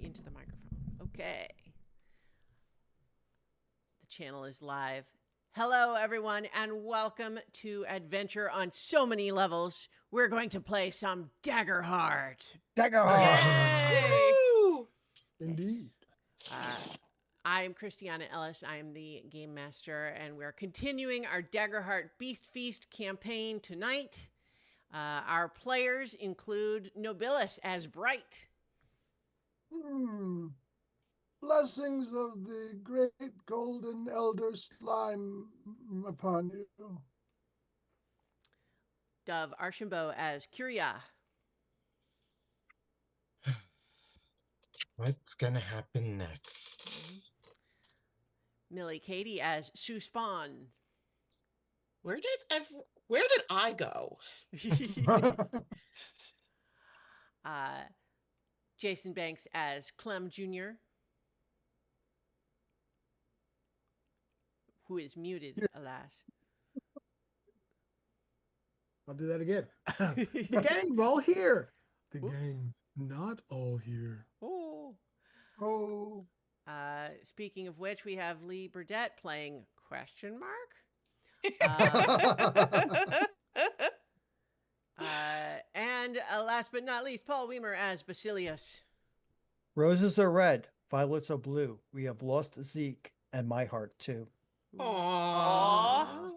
into the microphone. Okay. The channel is live. Hello, everyone, and welcome to Adventure on So Many Levels. We're going to play some Daggerheart. Daggerheart! Woo! Indeed. I am Christiana Ellis. I am the game master, and we're continuing our Daggerheart Beast Feast campaign tonight. Our players include Nobilis as Bright. Blessings of the great golden elder slime upon you. Dove Archambault as Curia. What's gonna happen next? Millie Katie as Sue Spawn. Where did I go? Jason Banks as Clem Jr., who is muted, alas. I'll do that again. The gang's all here. The Oops. gang's not all here. Oh. Oh. Speaking of which, we have Lee Burdett playing question mark. And last but not least, Paul Weimer as Basilius. Roses are red, violets are blue. We have lost Zeek and my heart too. Aww.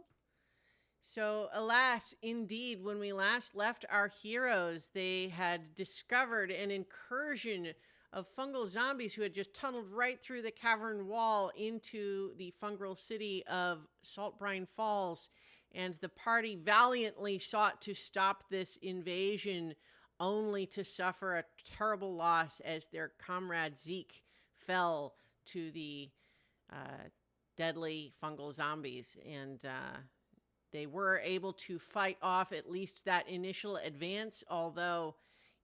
So, alas, indeed, when we last left our heroes, they had discovered an incursion of fungal zombies who had just tunneled right through the cavern wall into the fungal city of Saltbrine Falls. And the party valiantly sought to stop this invasion, only to suffer a terrible loss as their comrade Zeek fell to the deadly fungal zombies. And they were able to fight off at least that initial advance, although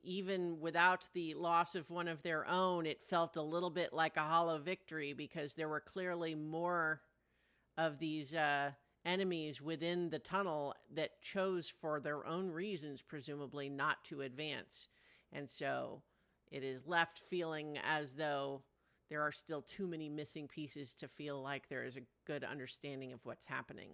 even without the loss of one of their own, it felt a little bit like a hollow victory because there were clearly more of these enemies within the tunnel that chose for their own reasons, presumably, not to advance. And so it is left feeling as though there are still too many missing pieces to feel like there is a good understanding of what's happening.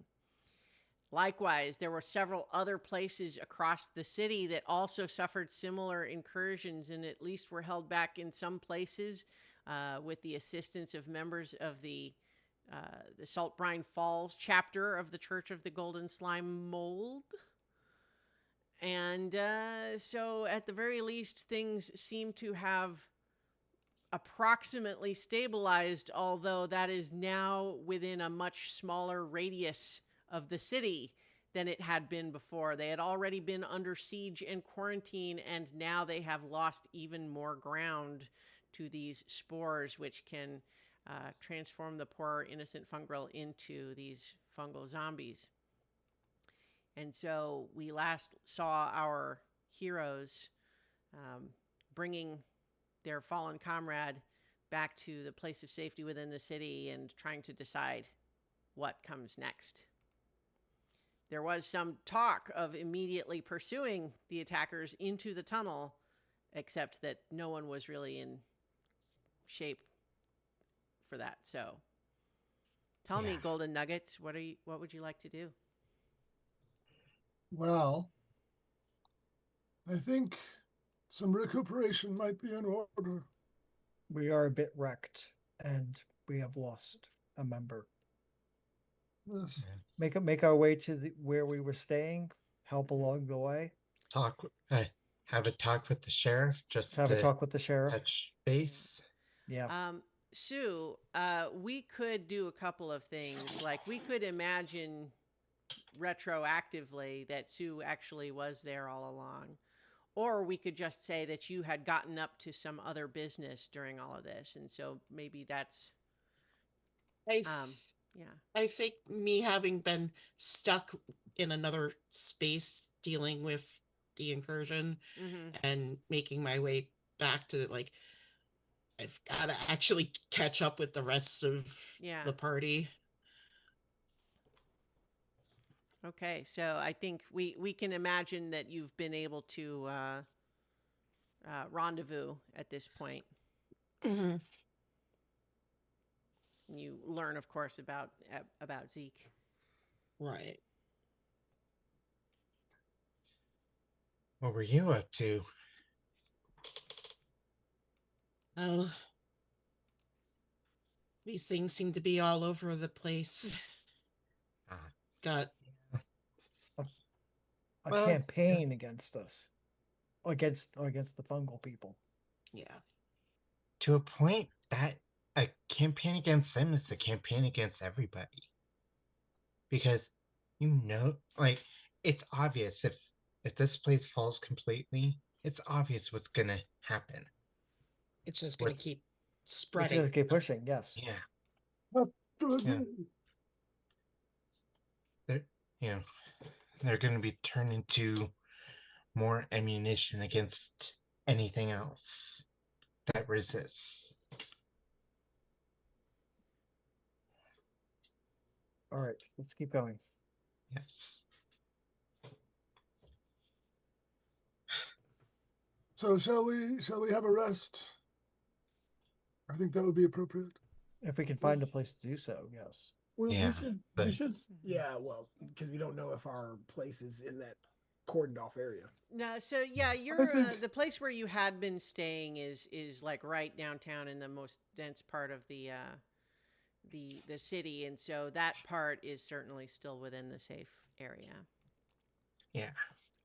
Likewise, there were several other places across the city that also suffered similar incursions and at least were held back in some places with the assistance of members of the Saltbrine Falls chapter of the Church of the Golden Slime Mold. And so at the very least, things seem to have approximately stabilized, although that is now within a much smaller radius of the city than it had been before. They had already been under siege and quarantine, and now they have lost even more ground to these spores, which can transform the poor innocent fungal into these fungal zombies. And so we last saw our heroes bringing their fallen comrade back to the place of safety within the city and trying to decide what comes next. There was some talk of immediately pursuing the attackers into the tunnel, except that no one was really in shape for that. So tell me, Golden Nuggets, what would you like to do? Well, I think some recuperation might be in order. We are a bit wrecked and we have lost a member. Yes. Make our way to where we were staying, help along the way. Have a talk with the sheriff, just have a talk with the sheriff. Touch base. Yeah. Sue, we could do a couple of things. Like, we could imagine retroactively that Sue actually was there all along. Or we could just say that you had gotten up to some other business during all of this. And so maybe that's... I think me having been stuck in another space dealing with the incursion and making my way back to, like, I've got to actually catch up with the rest of the party. Okay, so I think we can imagine that you've been able to rendezvous at this point. Mhm. You learn, of course, about Zeke. Right. What were you up to? Oh, these things seem to be all over the place. Ah, Got A Well, campaign against us, against the fungal people. yeah. to a point, that a campaign against them is a campaign against everybody. Because like it's obvious if this place falls completely, it's obvious what's gonna happen. It's just going to What? keep It's spreading. gonna keep pushing. Yes. Yeah, Have to Yeah. agree. they're you know they're gonna be turned into more ammunition against anything else that resists. All right. Let's keep going. Yes. So shall we have a rest? I think that would be appropriate. If we can find a place to do so, yes. Yeah, We but- should, yeah, well, because we don't know if our place is in that cordoned off area. No, so yeah, you're think- the place where you had been staying is like right downtown in the most dense part of the city, and so that part is certainly still within the safe area. Yeah.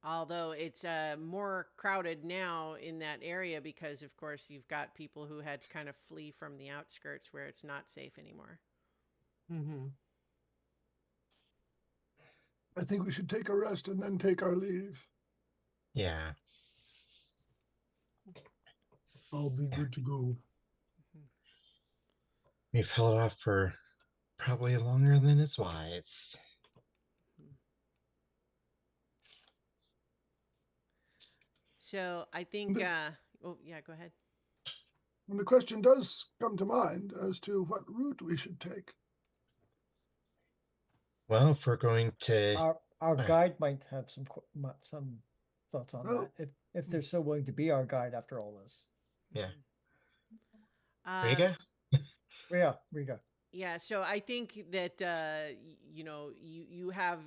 Although it's more crowded now in that area because, of course, you've got people who had to kind of flee from the outskirts where it's not safe anymore. Mm-hmm. I think we should take a rest and then take our leave. Yeah. I'll be good to go. We've held off for probably longer than is wise. So I think. The- Oh yeah, go ahead. And the question does come to mind as to what route we should take. Well, if we're going to Our guide might have some thoughts on Well- that if they're so willing to be our guide after all this. Yeah. Um, Riga? Yeah, Riga. Yeah, so I think that you have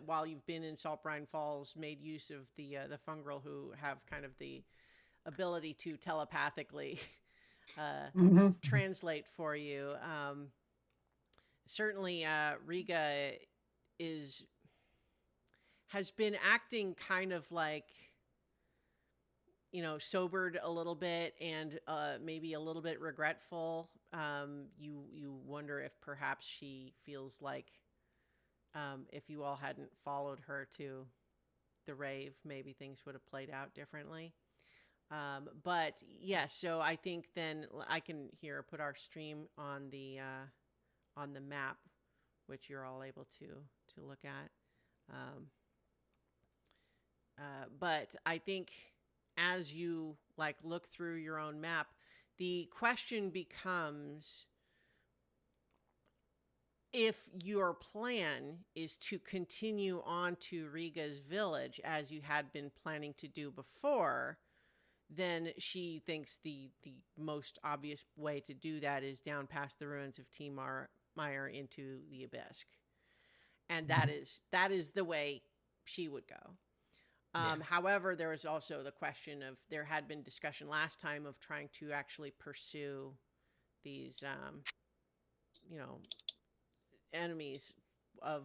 while you've been in Saltbrine Falls made use of the fungal who have kind of the ability to telepathically Mhm. translate for you. Certainly, Riga has been acting kind of like sobered a little bit and maybe a little bit regretful. You wonder if perhaps she feels like if you all hadn't followed her to the rave, maybe things would have played out differently. But yeah, so I think then I can here put our stream on the map, which you're all able to look at. But I think as you look through your own map, the question becomes if your plan is to continue on to Riga's village as you had been planning to do before, then she thinks the most obvious way to do that is down past the ruins of Meyer into the Abyss. And that is the way she would go. However, there was also the question of there had been discussion last time of trying to actually pursue these, enemies of,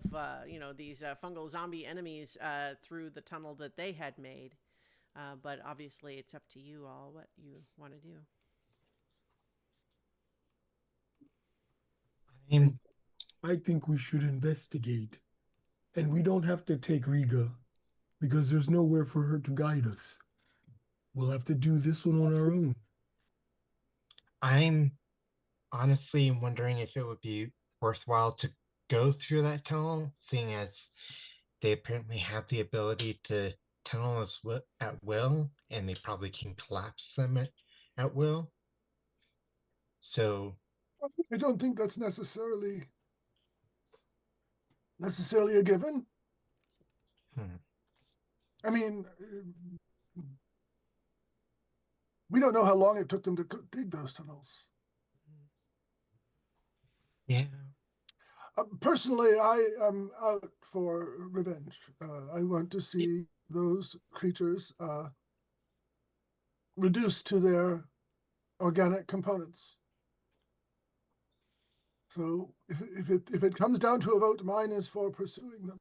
these fungal zombie enemies through the tunnel that they had made. But obviously, it's up to you all what you want to do. I think we should investigate. And we don't have to take Riga because there's nowhere for her to guide us. We'll have to do this one on our own. I'm honestly wondering if it would be worthwhile to go through that tunnel, seeing as they apparently have the ability to tunnel at will, and they probably can collapse them at will. So I don't think that's necessarily a given. I mean, We don't know how long it took them to dig those tunnels. Yeah. Personally, I am out for revenge. I want to see those creatures reduced to their organic components. So if it comes down to a vote, mine is for pursuing them.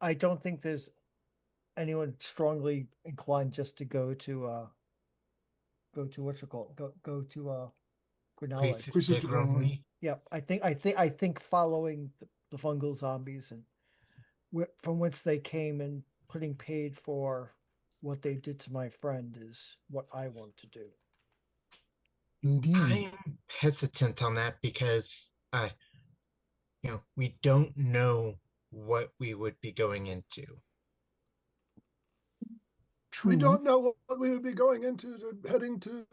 I don't think there's anyone strongly inclined just to go to what's it called? Go to Granada. Creatures to grow on. Yeah, I think following the fungal zombies and from whence they came and putting paid for what they did to my friend is what I want to do. Indeed. I'm hesitant on that because we don't know what we would be going into. True. We don't know what we would be going into heading to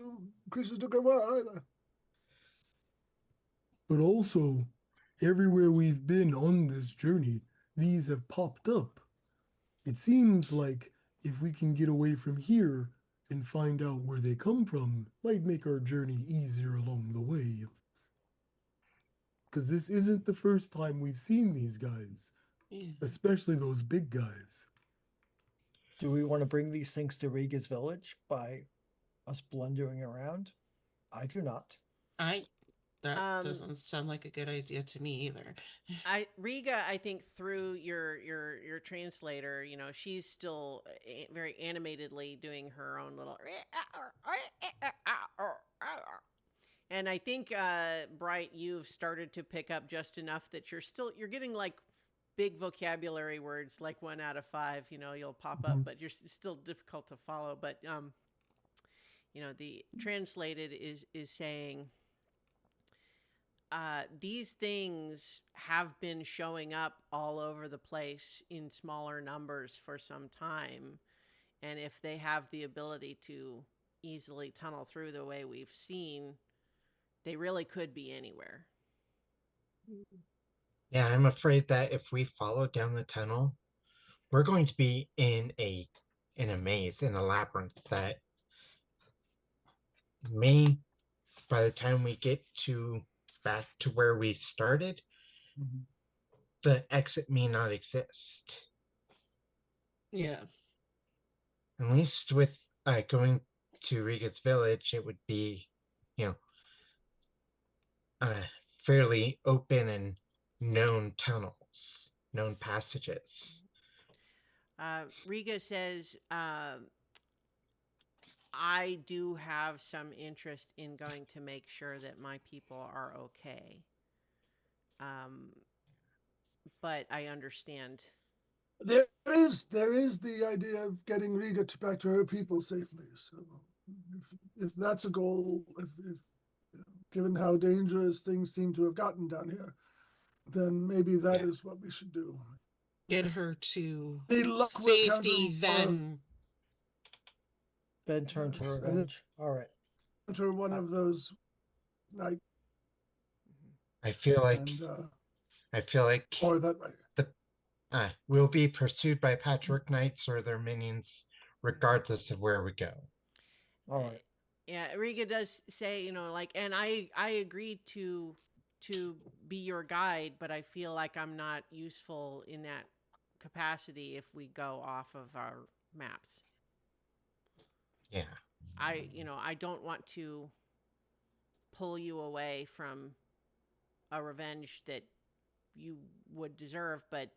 Creatures de Grimoire either. But also, everywhere we've been on this journey, these have popped up. It seems like if we can get away from here and find out where they come from, might make our journey easier along the way. Because this isn't the first time we've seen these guys, especially those big guys. Do we want to bring these things to Riga's village by us blundering around? I do not. That doesn't sound like a good idea to me either. Riga, I think through your translator, she's still very animatedly doing her own little, and I think Bright, you've started to pick up just enough that you're getting like big vocabulary words, like 1 out of 5. You'll pop up, but you're still difficult to follow. But the translated is saying. These things have been showing up all over the place in smaller numbers for some time. And if they have the ability to easily tunnel through the way we've seen, they really could be anywhere. Yeah, I'm afraid that if we follow down the tunnel, we're going to be in a maze, in a labyrinth that may, by the time we get back to where we started, the exit may not exist. Yeah. At least with going to Riga's village, it would be, fairly open and known tunnels, known passages. Riga says, I do have some interest in going to make sure that my people are okay. But I understand. There is the idea of getting Riga back to her people safely. So if that's a goal, if given how dangerous things seem to have gotten down here, then maybe that is what we should do. Get her to safety, then turn to revenge. All right. Enter one of those night. I feel like or that way. We'll be pursued by patchwork knights or their minions, regardless of where we go. All right. Yeah, Riga does say, and I agreed to be your guide, but I feel like I'm not useful in that capacity if we go off of our maps. Yeah. I don't want to pull you away from a revenge that you would deserve, but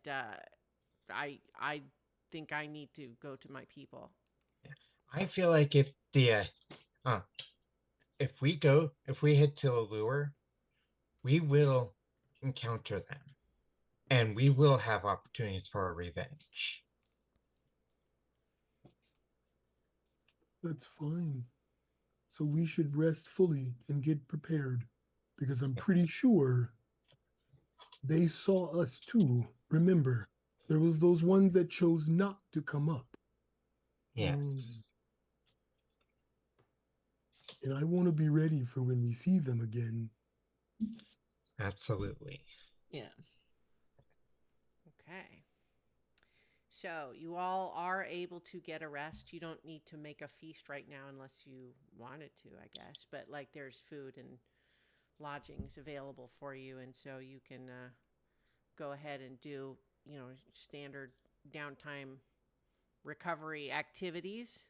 I think I need to go to my people. Yeah. I feel like if we head to Allure, we will encounter them, and we will have opportunities for a revenge. That's fine. So we should rest fully and get prepared, because I'm pretty sure they saw us too. Remember, there was those ones that chose not to come up. Yes. And I want to be ready for when we see them again. Absolutely. Yeah. Okay. So you all are able to get a rest. You don't need to make a feast right now unless you wanted to, I guess. But like there's food and lodgings available for you, and so you can go ahead and do standard downtime recovery activities.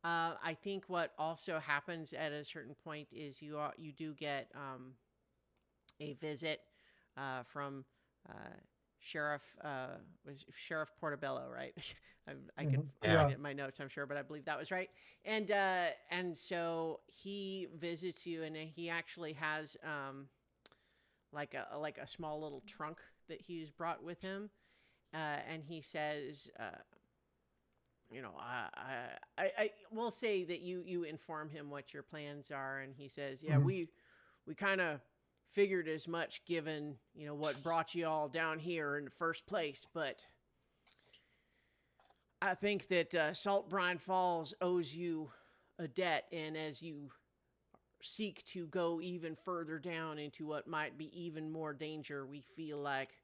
I think what also happens at a certain point is you do get a visit from uh, Sheriff was Sheriff Portobello, right? I could Mhm. find Yeah. it in my notes, I'm sure, but I believe that was right. And so he visits you, and he actually has like a small little trunk that he's brought with him, and he says, I will say that you inform him what your plans are, and he says, yeah, Mhm. we kind of figured as much given what brought you all down here in the first place, but I think that Salt Brine Falls owes you a debt, and as you seek to go even further down into what might be even more danger, we feel like,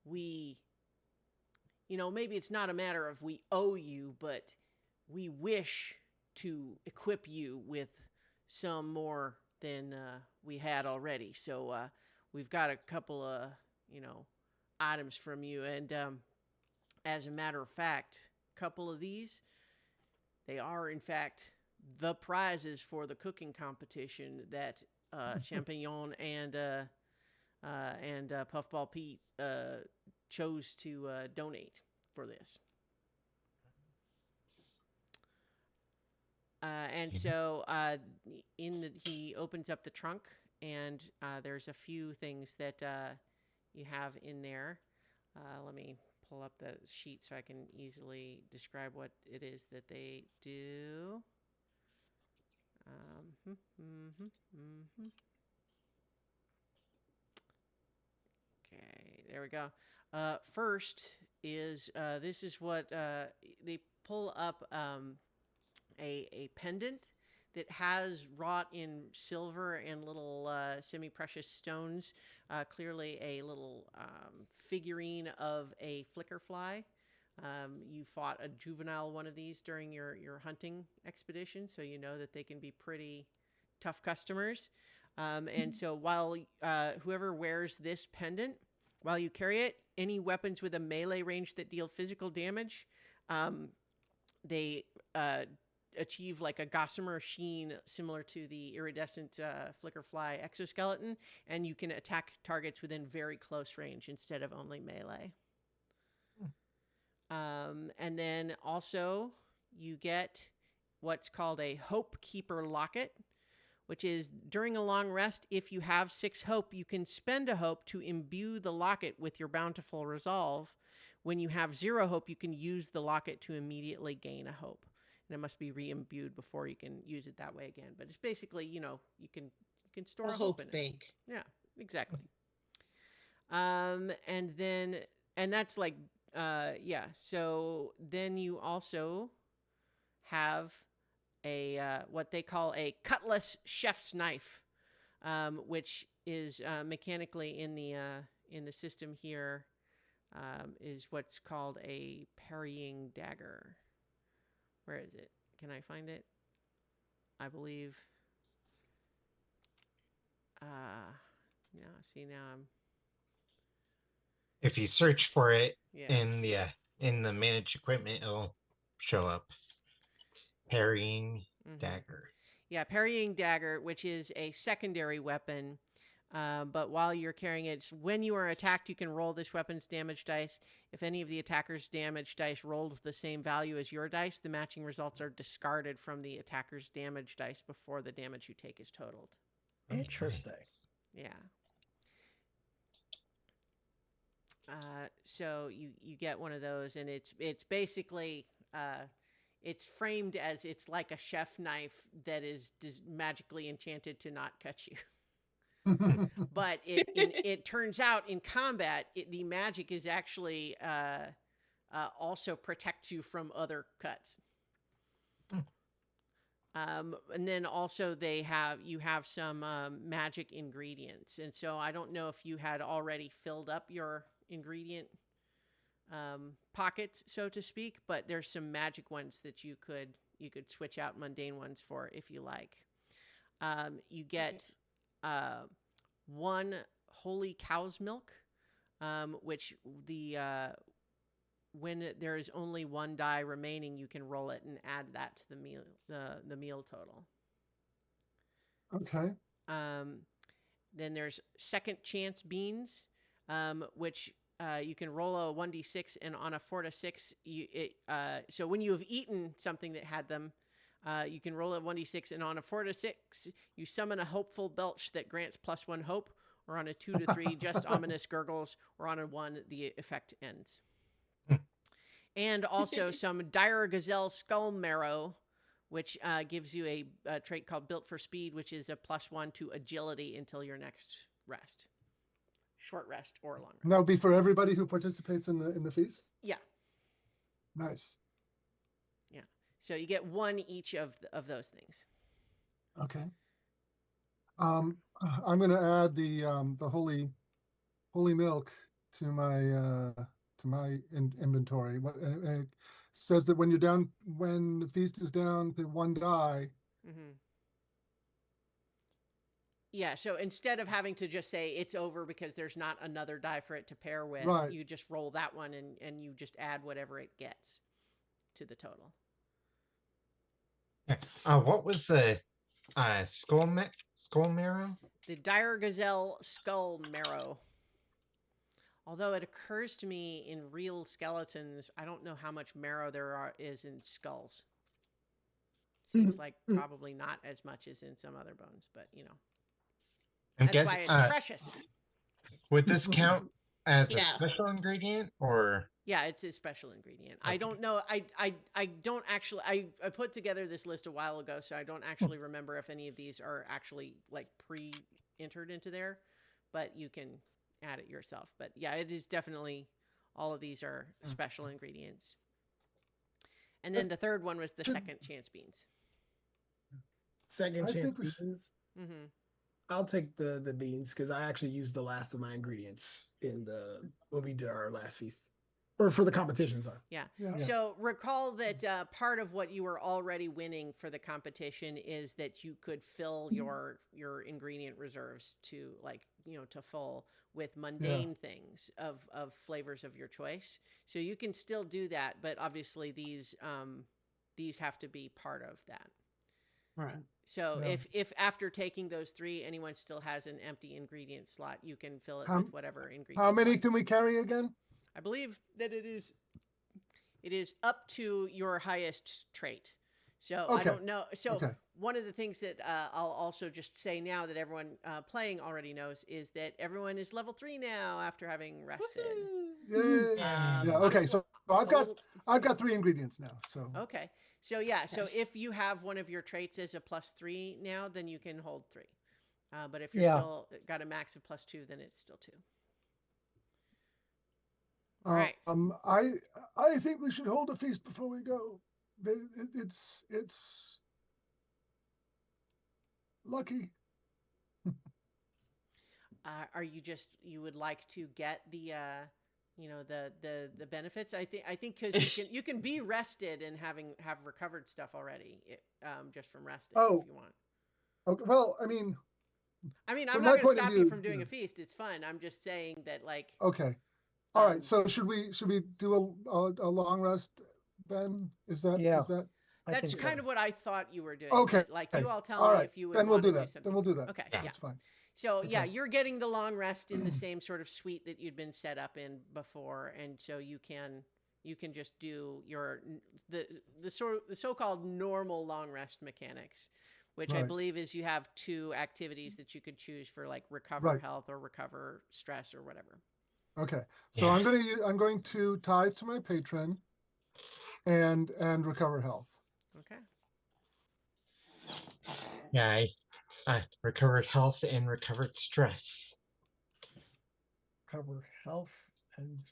we, maybe it's not a matter of we owe you, but we wish to equip you with some more than we had already. So we've got a couple of, items from you. And as a matter of fact, a couple of these, they are, in fact, the prizes for the cooking competition that Champignon and Puffball Pete chose to donate for this. And Mhm. so he opens up the trunk, and there's a few things that you have in there. Let me pull up the sheet so I can easily describe what it is that they do. Okay, there we go. First is this is what they pull up a pendant that has wrought in silver and little semi-precious stones. Clearly, a little figurine of a flicker fly. You fought a juvenile one of these during your hunting expedition, so you know that they can be pretty tough customers. And so while whoever wears this pendant, while you carry it, any weapons with a melee range that deal physical damage, they achieve like a gossamer sheen similar to the iridescent flicker fly exoskeleton, and you can attack targets within very close range instead of only melee. And then also you get what's called a Hope Keeper Locket, which is during a long rest, if you have 6 hope, you can spend a hope to imbue the locket with your bountiful resolve. When you have 0 hope, you can use the locket to immediately gain a hope. And it must be re-imbued before you can use it that way again. But it's basically, you can store A a hope hope in it. bank. Yeah, exactly. And that's like, yeah. So then you also have a what they call a cutlass chef's knife, which is mechanically in the system here, is what's called a parrying dagger. Where is it? Can I find it? I believe. No, see now I'm. If you search for it Yeah. in the managed equipment, it'll show up. Parrying Mhm. dagger. Yeah, parrying dagger, which is a secondary weapon. But while you're carrying it, when you are attacked, you can roll this weapon's damage dice. If any of the attacker's damage dice rolled the same value as your dice, the matching results are discarded from the attacker's damage dice before the damage you take is totaled. Interesting. Nice. Yeah. So you get one of those, and it's basically it's framed as it's like a chef knife that is magically enchanted to not cut you. But it turns out in combat, the magic is actually also protects you from other cuts. And then also you have some magic ingredients, and so I don't know if you had already filled up your ingredient pockets, so to speak, but there's some magic ones that you could switch out mundane ones for if you like. You get one holy cow's milk, which when there is only one die remaining, you can roll it and add that to the meal total. Okay. Then there's second chance beans, which you can roll a 1d6, and on a 4 to 6, so when you have eaten something that had them, you can roll a 1d6, and on a 4 to 6, you summon a hopeful belch that grants +1 hope, or on a 2 to 3, just ominous gurgles, or on a 1, the effect ends. And also some dire gazelle skull marrow, which gives you a trait called Built for Speed, which is a +1 to agility until your next rest. Short rest or long rest. And that would be for everybody who participates in the feast? Yeah. Nice. Yeah. So you get one each of those things. Okay. I'm going to add the holy milk to my inventory. What it says that when the feast is down to one die. Mm-hmm. Yeah, so instead of having to just say it's over because there's not another die for it to pair with, Right. you just roll that one and you just add whatever it gets to the total. What was the skull marrow? The dire gazelle skull marrow. Although it occurs to me in real skeletons, I don't know how much marrow there is in skulls. Seems like probably not as much as in some other bones, but you know. That's why it's precious. Would this count as a Yeah. special ingredient, or? Yeah, it's a special ingredient. Okay. I don't know. I don't actually. I put together this list a while ago, so I don't actually remember if any of these are actually like pre-entered into there. But you can add it yourself. But yeah, it is definitely, all of these are special ingredients. And then the third one was the second chance beans. Second I chance think we should- beans. Mm-hmm. I'll take the beans because I actually used the last of my ingredients when we did our last feast, or for the competition. Sorry. Yeah. Yeah. So recall that part of what you were already winning for the competition is that you could fill your ingredient reserves to to full with mundane things of flavors of your choice. So you can still do that, but obviously these have to be part of that. Right. So Yeah. if after taking those 3, anyone still has an empty ingredient slot, you can fill it How- with whatever ingredient. How many you want. can we carry again? I believe that it is up to your highest trait. So I Okay. don't know. So Okay. one of the things that I'll also just say now that everyone playing already knows is that everyone is level 3 now after having rested. Yay. Yeah, Yeah. Okay. So I've got little- I've got 3 ingredients now. So Okay. So yeah. So if you have one of your traits as a +3 now, then you can hold 3. But if you're Yeah. still got a max of +2, then it's still 2. All right. I think we should hold a feast before we go. It's lucky. Are you you would like to get the the benefits? I think because you can be rested and have recovered stuff already, just from resting Oh. if you want. Okay. Well, I mean, I'm from not my going to point of stop you view, from doing yeah. a feast. It's fun. I'm just saying that okay. All right. Um, So should we do a long rest then? Is that Yeah. I that's think kind so. of what I thought you were doing. Okay. But, you all tell All me right. if you would Then we'll want do to that. something. Then we'll do that. Okay. Yeah. Yeah. That's fine. So yeah, Okay. you're getting the long rest in the same sort of suite that you'd been set up in before, and so you can just do the so-called normal long rest mechanics, which I Right. believe is you have 2 activities that you could choose for recover Right. health or recover stress or whatever. Okay. So Yeah. I'm going to tithe to my patron and recover health. Okay. Yeah, I recovered health and recovered stress. Cover health and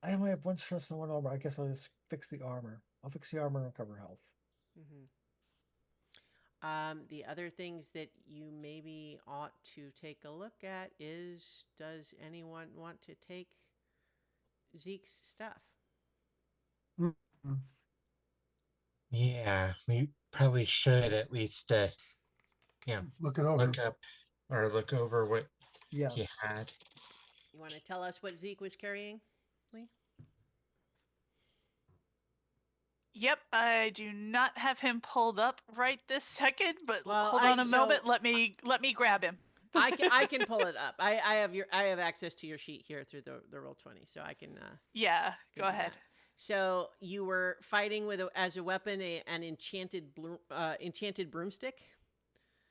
I only have 1 stress and 1 armor. I guess I'll just fix the armor. I'll fix the armor and recover health. Mm-hmm. The other things that you maybe ought to take a look at is, does anyone want to take Zeke's stuff. Yeah, we probably should at least, Look it over. look over what he Yes. had. You want to tell us what Zeke was carrying, Lee? Yep, I do not have him pulled up right this second, but Well, hold on a moment. Let me grab him. I can pull it up. I have access to your sheet here through the Roll20, so I can. Yeah, go do ahead. that. So you were fighting with as a weapon an enchanted broomstick.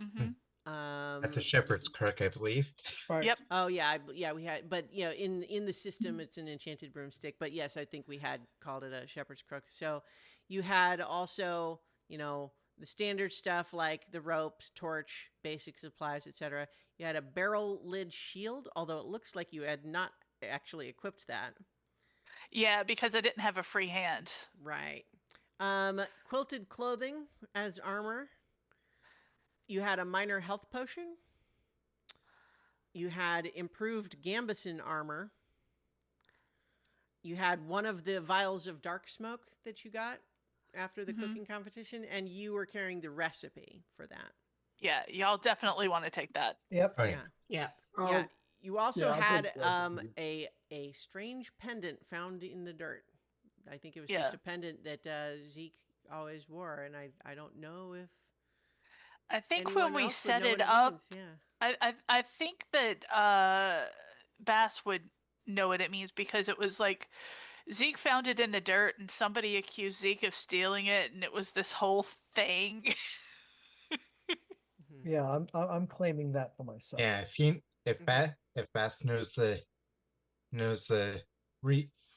Mm-hmm. That's a shepherd's crook, I believe. Right. Yep. Oh yeah, yeah we had, but in the system it's an enchanted broomstick. But yes, I think we had called it a shepherd's crook. So you had also the standard stuff like the ropes, torch, basic supplies, etc. You had a barrel lid shield, although it looks like you had not actually equipped that. Yeah, because I didn't have a free hand. Right. Quilted clothing as armor. You had a minor health potion. You had improved gambeson armor. You had one of the vials of dark smoke that you got after the cooking competition, and you were carrying the recipe for that. Yeah, y'all definitely want to take that. Yep. Oh, yeah. Yeah. Yeah. You also I'll had take the recipe. a strange pendant found in the dirt. I think it was Yeah. just a pendant that Zeke always wore, and I don't know if I think anyone when we else would set know it what up, means. Yeah. I think that Bass would know what it means because it was like Zeke found it in the dirt and somebody accused Zeke of stealing it, and it was this whole thing. Mhm. Yeah, I'm claiming that for myself. Yeah, if Bass knows the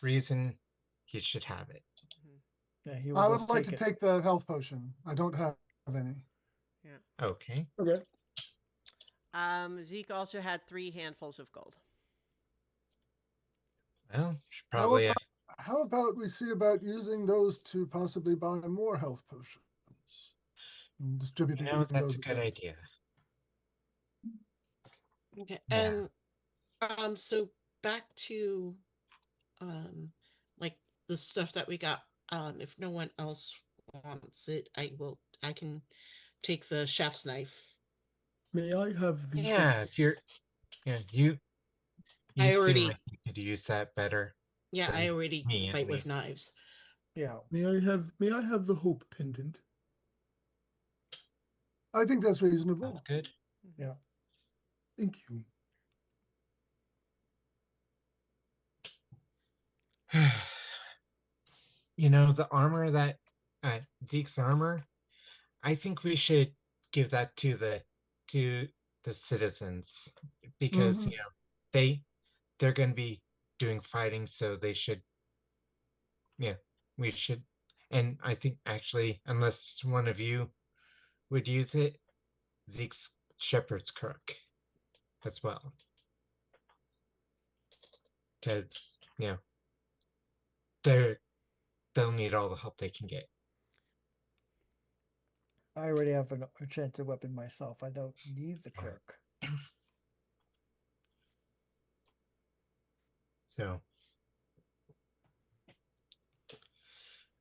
reason, he should have it. Yeah, he will I would just like take to it. take the health potion. I don't have any. Okay. Okay. Zeke also had 3 handfuls of gold. Well, should How probably. How about we see about using those to possibly buy more health potions and distributing That's those a good about? idea. Okay. Yeah. And so back to like the stuff that we got. If no one else wants it, I can take the chef's knife. May I have the Yeah, if you I seem already- like you could use that better. Yeah, I than already me, at fight with least. knives. Yeah. May I have the hope pendant? I think that's That's reasonable. good. Yeah. Thank you. The armor that Zeke's armor, I think we should give that to the citizens because Mhm. they're going to be doing fighting, so they should. Yeah, we should. And I think actually, unless one of you would use it, Zeke's shepherd's crook as well, because they'll need all the help they can get. I already have an enchanted weapon myself. I don't need the crook. So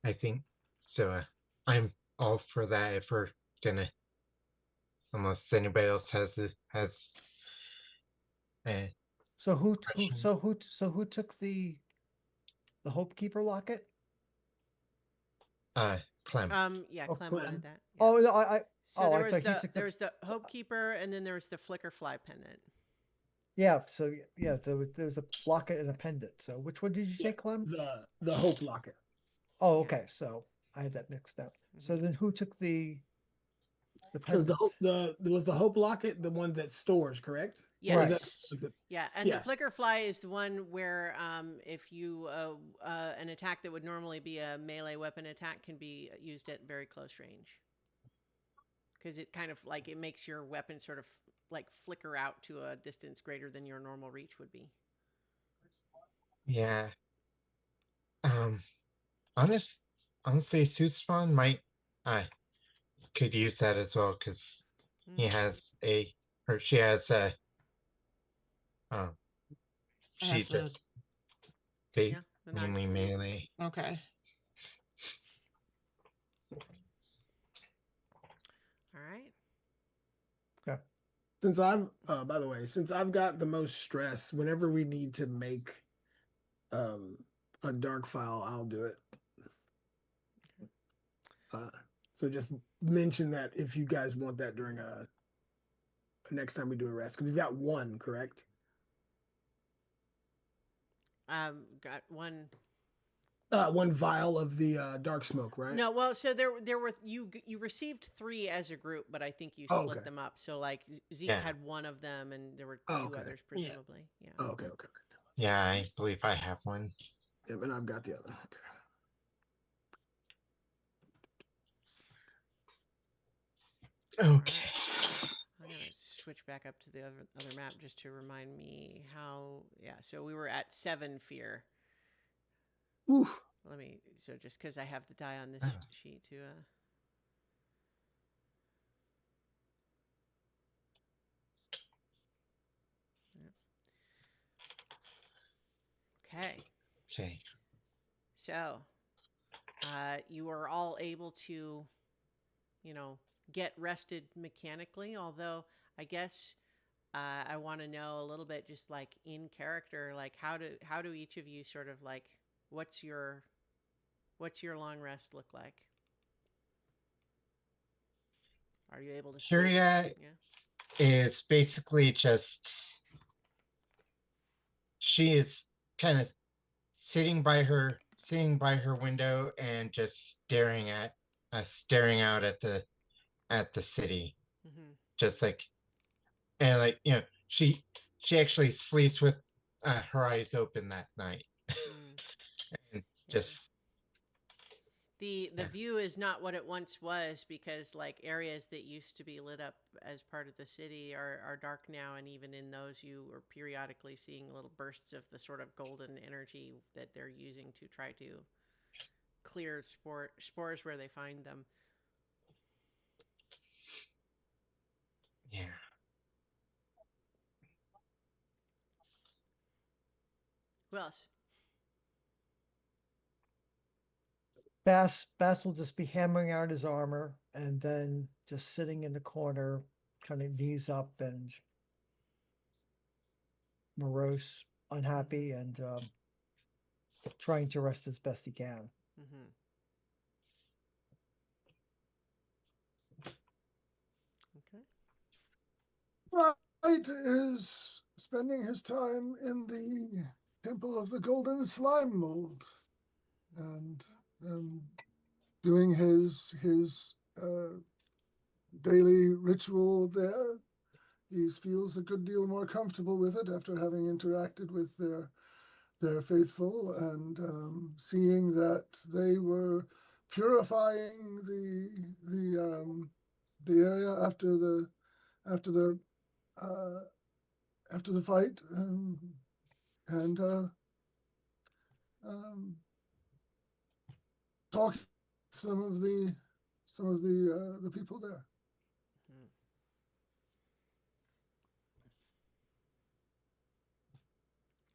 I think so. I'm all for that. If we're gonna, unless anybody else has. So who Question. who took the Hope Keeper locket? Clem. Yeah, Oh, Clem Clem. wanted that. Yeah. Oh no, I So oh, there I was thought he took there was the Hope Keeper, and then there was the Flicker Fly pendant. yeah. So yeah, there was a locket and a pendant. So which one did you take, Clem? The hope locket. Oh, Yeah. okay. So I had that mixed up. So then who took the Because pendant? there was the hope locket, the one that stores, correct? Yes. Or is Yes. that- okay. Yeah, and Yeah. the Flicker Fly is the one where if you an attack that would normally be a melee weapon attack can be used at very close range. Because it kind of like it makes your weapon sort of like flicker out to a distance greater than your normal reach would be. Yeah. Honestly, Suit Spawn might could use that as well because he has she has I she have the- just So not mainly melee. Okay. all right. Since I've, by the way, since I've got the most stress, whenever we need to make a dark file, I'll do it. So just mention that if you guys want that during next time we do a rest, because we've got one, correct? Got one. One vial of the dark smoke, right? No, well, so there were you received 3 as a group, but I think you Oh, split okay. them up. So like Zeke Yeah. had one of them, and there were 2 Oh, okay. others Yeah. presumably. Yeah. Oh, okay, okay, okay. Yeah, I believe I have one. Yeah, and I've got the other. Okay. Okay. I'm gonna switch back up to the other map just to remind me how. Yeah, so we were at 7 fear. Oof. Let me. So just because I have the die on this Oh. sheet to. Okay. Okay. So, you are all able to, get rested mechanically. Although I guess I want to know a little bit, just like in character, like how do each of you sort of like what's your long rest look like? Are you able to? Curia Yeah. is basically just she is kind of sitting by her window and just staring out at the city, Mm-hmm. just like, and like, she actually sleeps with her eyes open that night. And Yeah. just The Yeah. view is not what it once was, because like areas that used to be lit up as part of the city are dark now, and even in those you are periodically seeing little bursts of the sort of golden energy that they're using to try to clear spores where they find them. yeah. Who else? Bass will just be hammering out his armor and then just sitting in the corner, kind of knees up and morose, unhappy, and trying to rest as best he can. Mm-hmm. Okay. Wright is spending his time in the Temple of the Golden Slime Mold and doing his daily ritual there. He feels a good deal more comfortable with it after having interacted with their faithful and seeing that they were purifying the area after the fight and talking to some of the people there. Mm-hmm.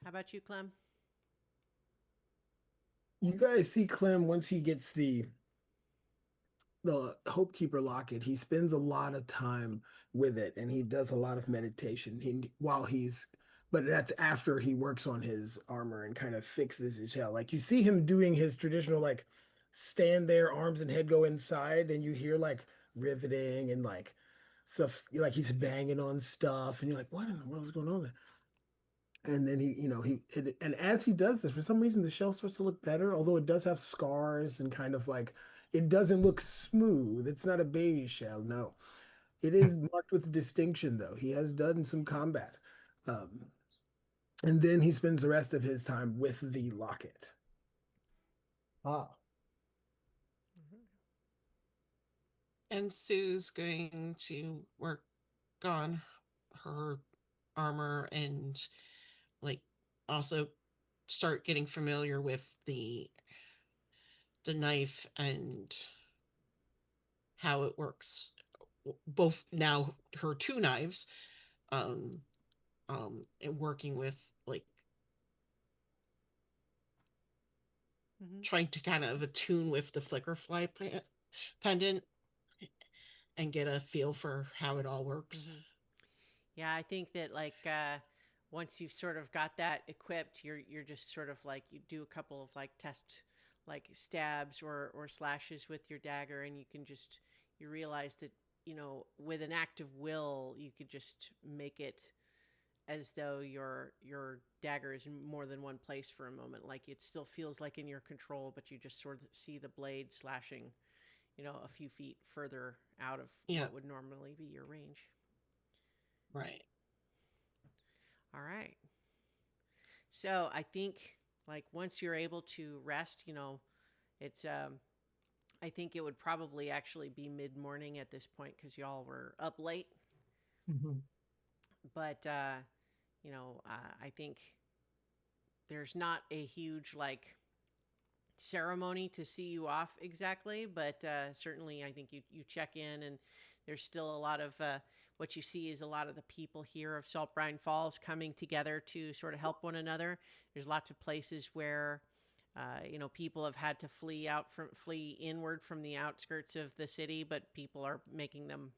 How about you, Clem? You guys see Clem once he gets the Hopekeeper locket. He spends a lot of time with it, and he does a lot of meditation. But that's after he works on his armor and kind of fixes his shell. Like you see him doing his traditional like stand there, arms and head go inside, and you hear like riveting and like stuff like he's banging on stuff, and you're like, what in the world is going on there? And then and as he does this, for some reason, the shell starts to look better, although it does have scars and kind of like it doesn't look smooth. It's not a baby shell, no. It is marked with distinction, though. He has done some combat. And then he spends the rest of his time with the locket. Ah, And Sue's going to work on her armor and like also start getting familiar with the knife and how it works. Both now her 2 knives, and working with like trying to kind of attune with the flickerfly pendant and get a feel for how it all works. Yeah, I think that like once you've sort of got that equipped, you're just sort of like you do a couple of like test like stabs or slashes with your dagger, and you realize that with an act of will you could just make it as though your dagger is in more than one place for a moment. Like it still feels like in your control, but you just sort of see the blade slashing, a few feet further out of what would normally be your range. Right. All right. So I think like once you're able to rest, it's I think it would probably actually be mid-morning at this point because y'all were up late. But I think there's not a huge like ceremony to see you off exactly, but certainly I think you check in, and there's still a lot of what you see is a lot of the people here of Saltbrine Falls coming together to sort of help one another. There's lots of places where people have had to flee inward from the outskirts of the city, but people are making them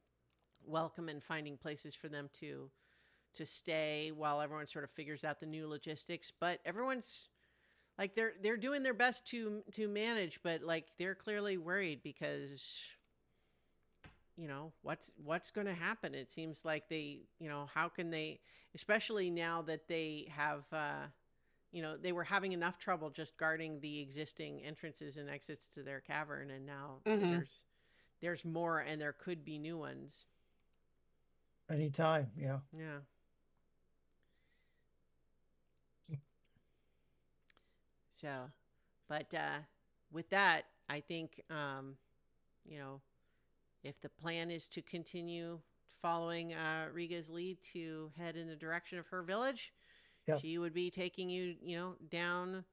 welcome and finding places for them to stay while everyone sort of figures out the new logistics. But everyone's like they're doing their best to manage, but like they're clearly worried because what's going to happen. It seems like they how can they, especially now that they have they were having enough trouble just guarding the existing entrances and exits to their cavern, and now there's more, and there could be new ones anytime. Yeah. So, but with that, I think if the plan is to continue following Riga's lead to head in the direction of her village, she would be taking you, down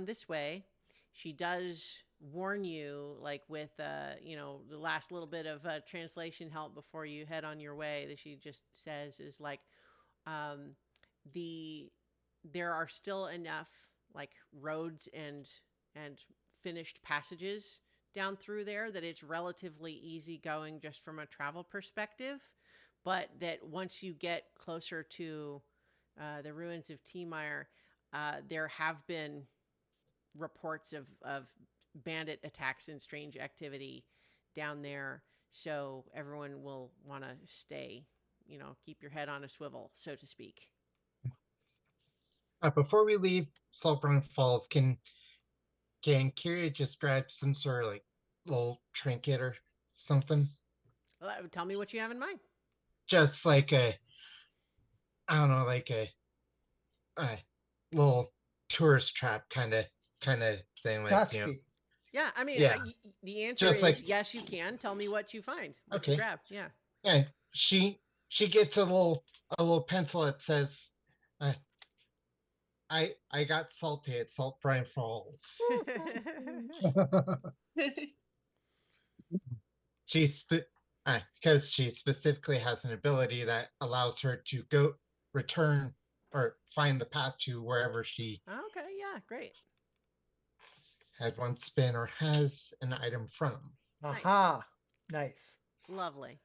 this way. She does warn you, like with the last little bit of translation help before you head on your way, that she just says is like there are still enough like roads and finished passages down through there that it's relatively easy going just from a travel perspective, but that once you get closer to the ruins of T-Mire, there have been reports of bandit attacks and strange activity down there, so everyone will want to stay, keep your head on a swivel, so to speak. Before we leave Saltburn Falls, can Kira just grab some sort of like little trinket or something? Tell me what you have in mind. Just like I don't know, like a little tourist trap kind of thing, like Yeah, I mean, the answer just is like, yes, you can. Tell me what you find. What you grab. Yeah. Yeah, she gets a little pencil that says, I got salty at Saltbrine Falls. Because she specifically has an ability that allows her to return or find the path to wherever she Okay, yeah, great. had once been or has an item from. Aha. Nice. Lovely.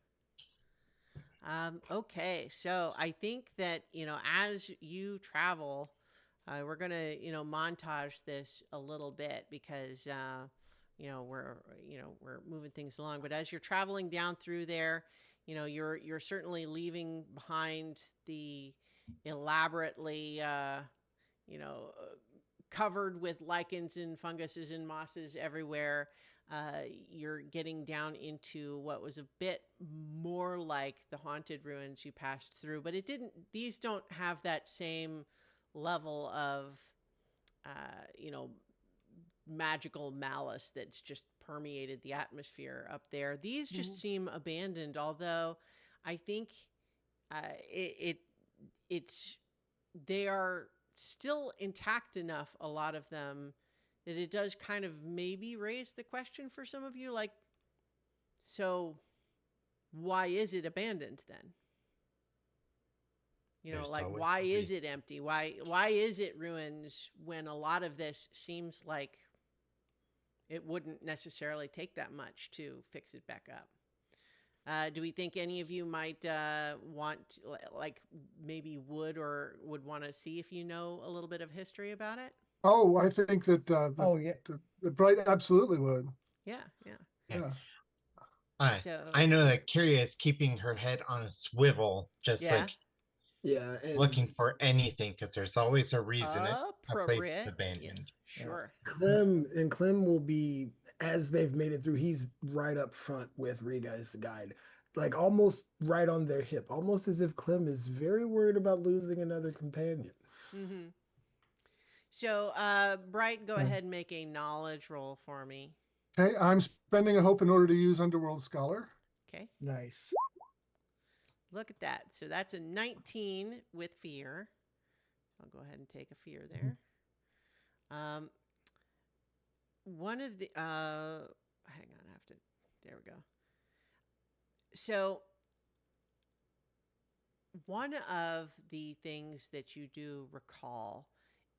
Okay, so I think that, as you travel, we're going to, montage this a little bit because, we're moving things along. But as you're traveling down through there, you're certainly leaving behind the elaborately, covered with lichens and funguses and mosses everywhere. You're getting down into what was a bit more like the haunted ruins you passed through, but these don't have that same level of, magical malice that's just permeated the atmosphere up there. These just seem abandoned, although I think they are still intact enough, a lot of them, that it does kind of maybe raise the question for some of you, like, so why is it abandoned then? Like, why is it empty? Why is it ruins when a lot of this seems like it wouldn't necessarily take that much to fix it back up. Do we think any of you might want, like, maybe would want to see if you know a little bit of history about it? Oh, I think that Oh yeah. the Bright absolutely would. Yeah, yeah. Yeah. So I know that Kyria is keeping her head on a swivel, just yeah, like Yeah, and looking for anything, because there's always a reason a place is appropriate. Yeah, abandoned. sure. Clem will be, as they've made it through, he's right up front with Riga as the guide, like almost right on their hip, almost as if Clem is very worried about losing another companion. Mm-hmm. So, Bright, go ahead and make a knowledge roll for me. Okay, I'm spending a hope in order to use Underworld Scholar. Okay. Nice. Look at that. So that's a 19 with fear. I'll go ahead and take a fear there. One of the hang on, I have to, there we go. So one of the things that you do recall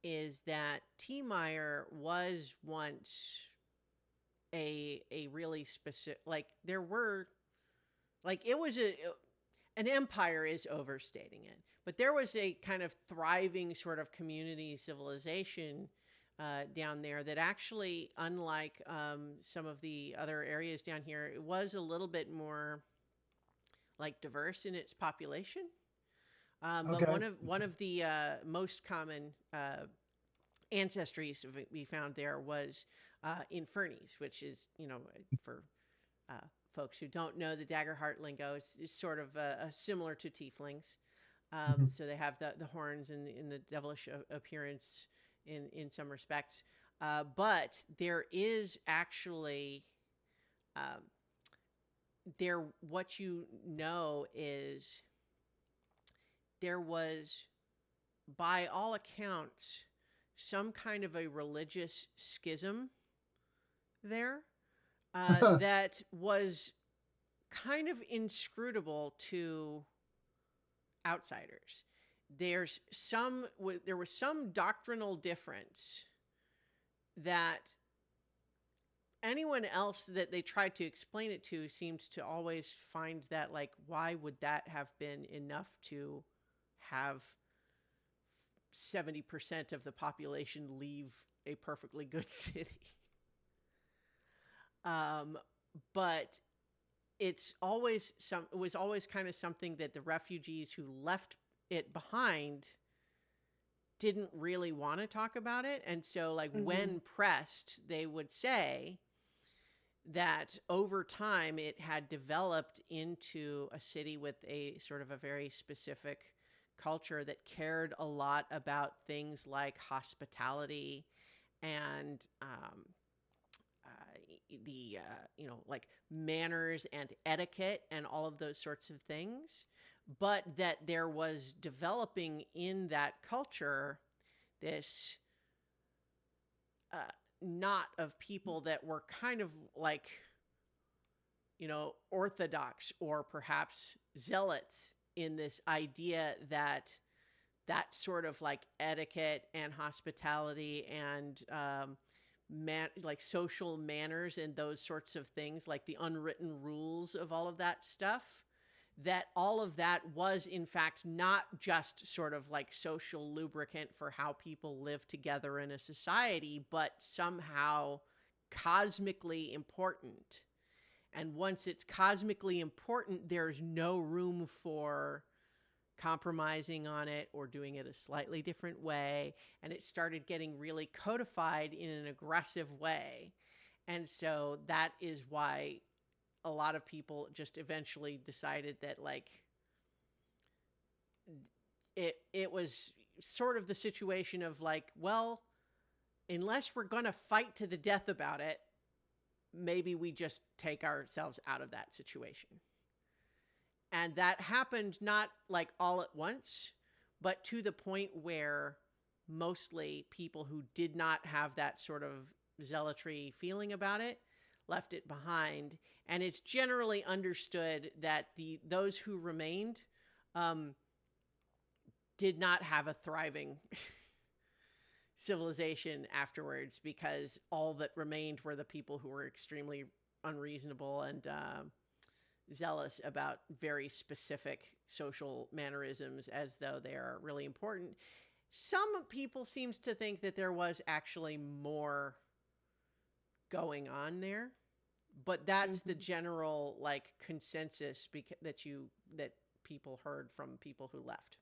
is that T. Meyer was once a really specific, like there were, like it was an empire is overstating it, but there was a kind of thriving sort of community civilization down there that actually, unlike some of the other areas down here, it was a little bit more like diverse in its population. But Okay. one of the most common ancestries we found there was Infernis, which is, you know, for folks who don't know the Daggerheart lingo, it's sort of similar to tieflings. So they have the horns and the devilish appearance in some respects. But there is actually what you know is there was, by all accounts, some kind of a religious schism there that was kind of inscrutable to outsiders. There was some doctrinal difference that anyone else that they tried to explain it to seemed to always find that, like, why would that have been enough to have 70% of the population leave a perfectly good city? But it was always kind of something that the refugees who left it behind didn't really want to talk about it. And so, like, when pressed, they would say that over time it had developed into a city with a sort of a very specific culture that cared a lot about things like hospitality and the you know, like manners and etiquette and all of those sorts of things, but that there was developing in that culture this knot of people that were kind of like, you know, orthodox or perhaps zealots in this idea that that sort of like etiquette and hospitality and like social manners and those sorts of things, like the unwritten rules of all of that stuff, that all of that was in fact not just sort of like social lubricant for how people live together in a society, but somehow cosmically important. And once it's cosmically important, there's no room for compromising on it or doing it a slightly different way. And it started getting really codified in an aggressive way. And so that is why a lot of people just eventually decided that, like, it was sort of the situation of like, well, unless we're going to fight to the death about it, maybe we just take ourselves out of that situation. And that happened not like all at once, but to the point where mostly people who did not have that sort of zealotry feeling about it left it behind. And it's generally understood that those who remained did not have a thriving civilization afterwards, because all that remained were the people who were extremely unreasonable and zealous about very specific social mannerisms, as though they are really important. Some people seems to think that there was actually more going on there, but that's the general like consensus that people heard from people who left.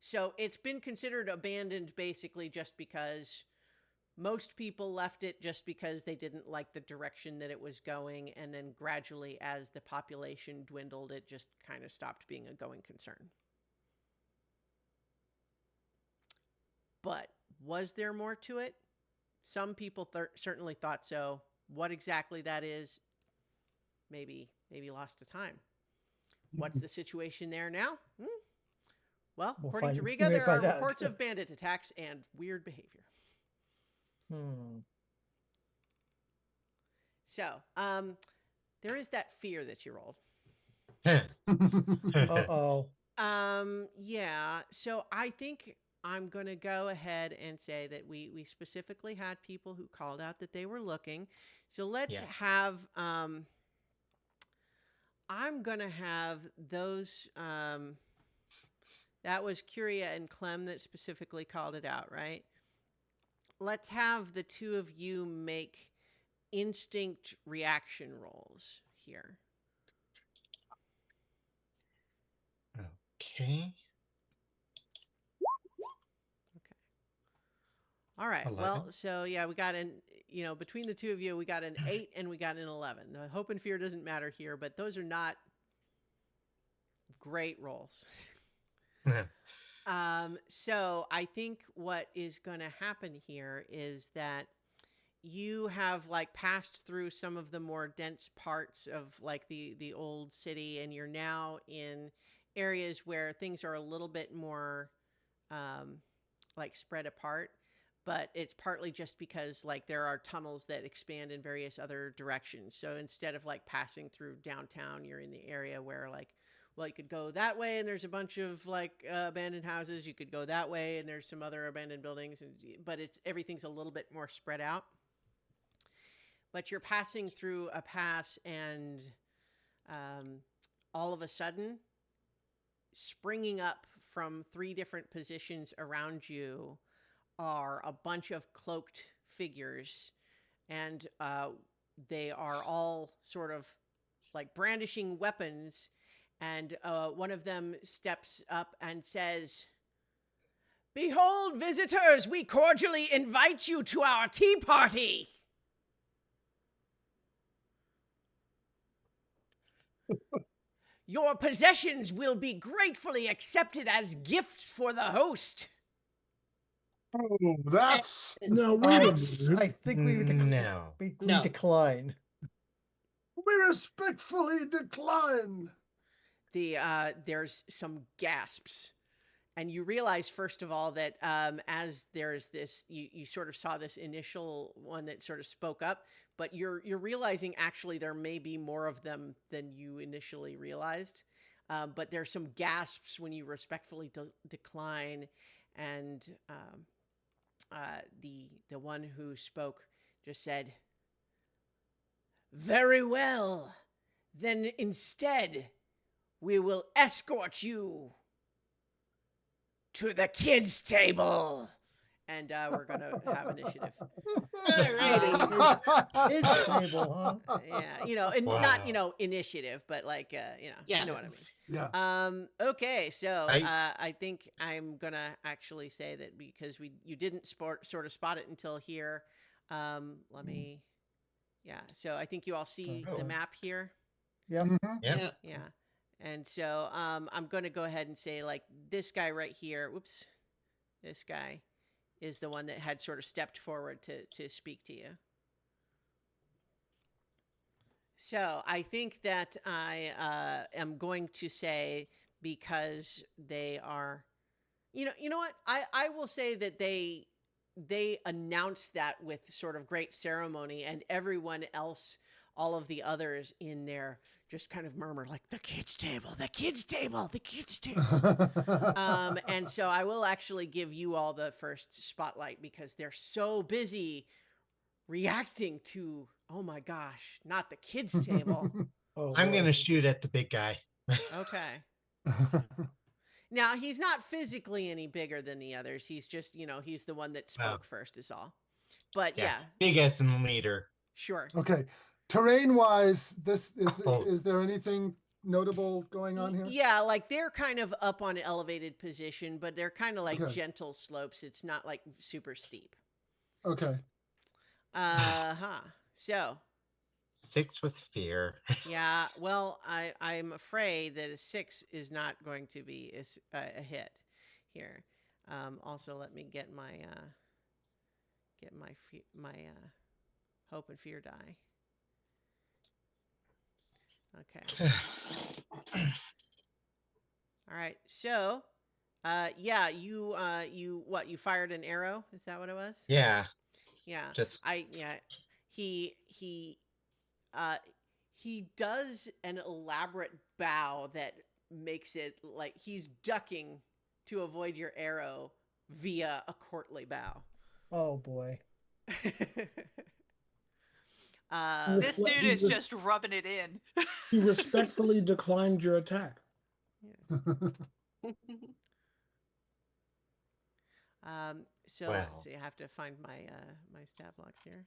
So it's been considered abandoned basically just because most people left it just because they didn't like the direction that it was going, and then gradually as the population dwindled, it just kind of stopped being a going concern. But was there more to it? Some people certainly thought so. What exactly that is, maybe lost to time. What's the situation there now? Well, We'll according to find- Riga, we may there are find out. reports of bandit attacks and weird behavior. So, there is that fear that you rolled. Uh-oh. Yeah. So I think I'm going to go ahead and say that we specifically had people who called out that they were looking. So let's Yes. have, I'm going to have those, that was Curia and Clem that specifically called it out, right? Let's have the two of you make instinct reaction rolls here. Okay. All right. 11. Well, so yeah, we got between the two of you, we got an 8 and we got an 11. The hope and fear doesn't matter here, but those are not great rolls. So I think what is going to happen here is that you have like passed through some of the more dense parts of like the old city, and you're now in areas where things are a little bit more like spread apart. But it's partly just because like there are tunnels that expand in various other directions. So instead of like passing through downtown, you're in the area where like, well, you could go that way and there's a bunch of like abandoned houses. You could go that way and there's some other abandoned buildings, but everything's a little bit more spread out. But you're passing through a pass, and all of a sudden, springing up from 3 different positions around you are a bunch of cloaked figures, and they are all sort of like brandishing weapons, and one of them steps up and says, "Behold, visitors, we cordially invite you to our tea party." Your possessions will be gratefully accepted as gifts for the host. Oh, that's No, wait a I minute. think we would No. we No. decline. we respectfully decline. There's some gasps, and you realize first of all that as there's this, you sort of saw this initial one that sort of spoke up, but you're realizing actually there may be more of them than you initially realized. But there's some gasps when you respectfully decline, and the one who spoke just said, "Very well, then instead we will escort you to the kids' table." And we're going to have initiative. Kids table, huh? Yeah, and not, initiative, but like, Yeah. you know what I mean. Yeah. Okay, so I think I'm going to actually say that because you didn't sort of spot it until here. Let me, so I think you all see the map here. Yep. Yep. Yeah. And so I'm going to go ahead and say like this guy right here, this guy is the one that had sort of stepped forward to speak to you. So I think that I am going to say, because they are, you know what? I will say that they announced that with sort of great ceremony, and everyone else all of the others in there just kind of murmur like, the kids' table, the kids' table, the kids' table. And so I will actually give you all the first spotlight because they're so busy reacting to, oh my gosh, not the kids' table. Oh, I'm boy. gonna shoot at the big guy. Okay. Now, he's not physically any bigger than the others. He's just, he's the one that spoke first is all. But yeah, biggest and leader. sure. Okay. Terrain wise, Oh. is there anything notable going on here? Yeah, like they're kind of up on an elevated position, but they're kind of like Okay. gentle slopes. It's not like super steep. Okay. So, 6 with fear. yeah, well, I'm afraid that a 6 is not going to be a hit here. Also, let me get my hope and fear die. Okay. All right. So, you fired an arrow? Is that what it was? Yeah. Yeah. Just He does an elaborate bow that makes it like he's ducking to avoid your arrow via a courtly bow. Oh boy. This dude is just rubbing it in. He respectfully declined your attack. So let's see. I have to find my stat blocks here.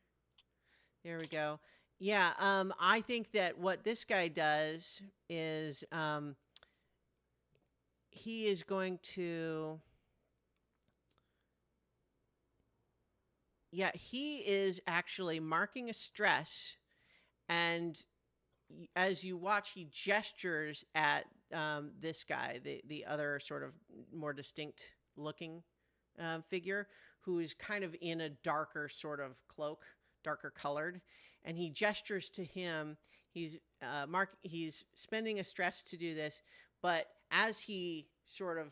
There we go. Yeah. I think that what this guy does is he is going to. Yeah, he is actually marking a stress, and as you watch, he gestures at this guy, the other sort of more distinct looking figure, who is kind of in a darker sort of cloak, darker colored, and he gestures to him. He's spending a stress to do this, but as he sort of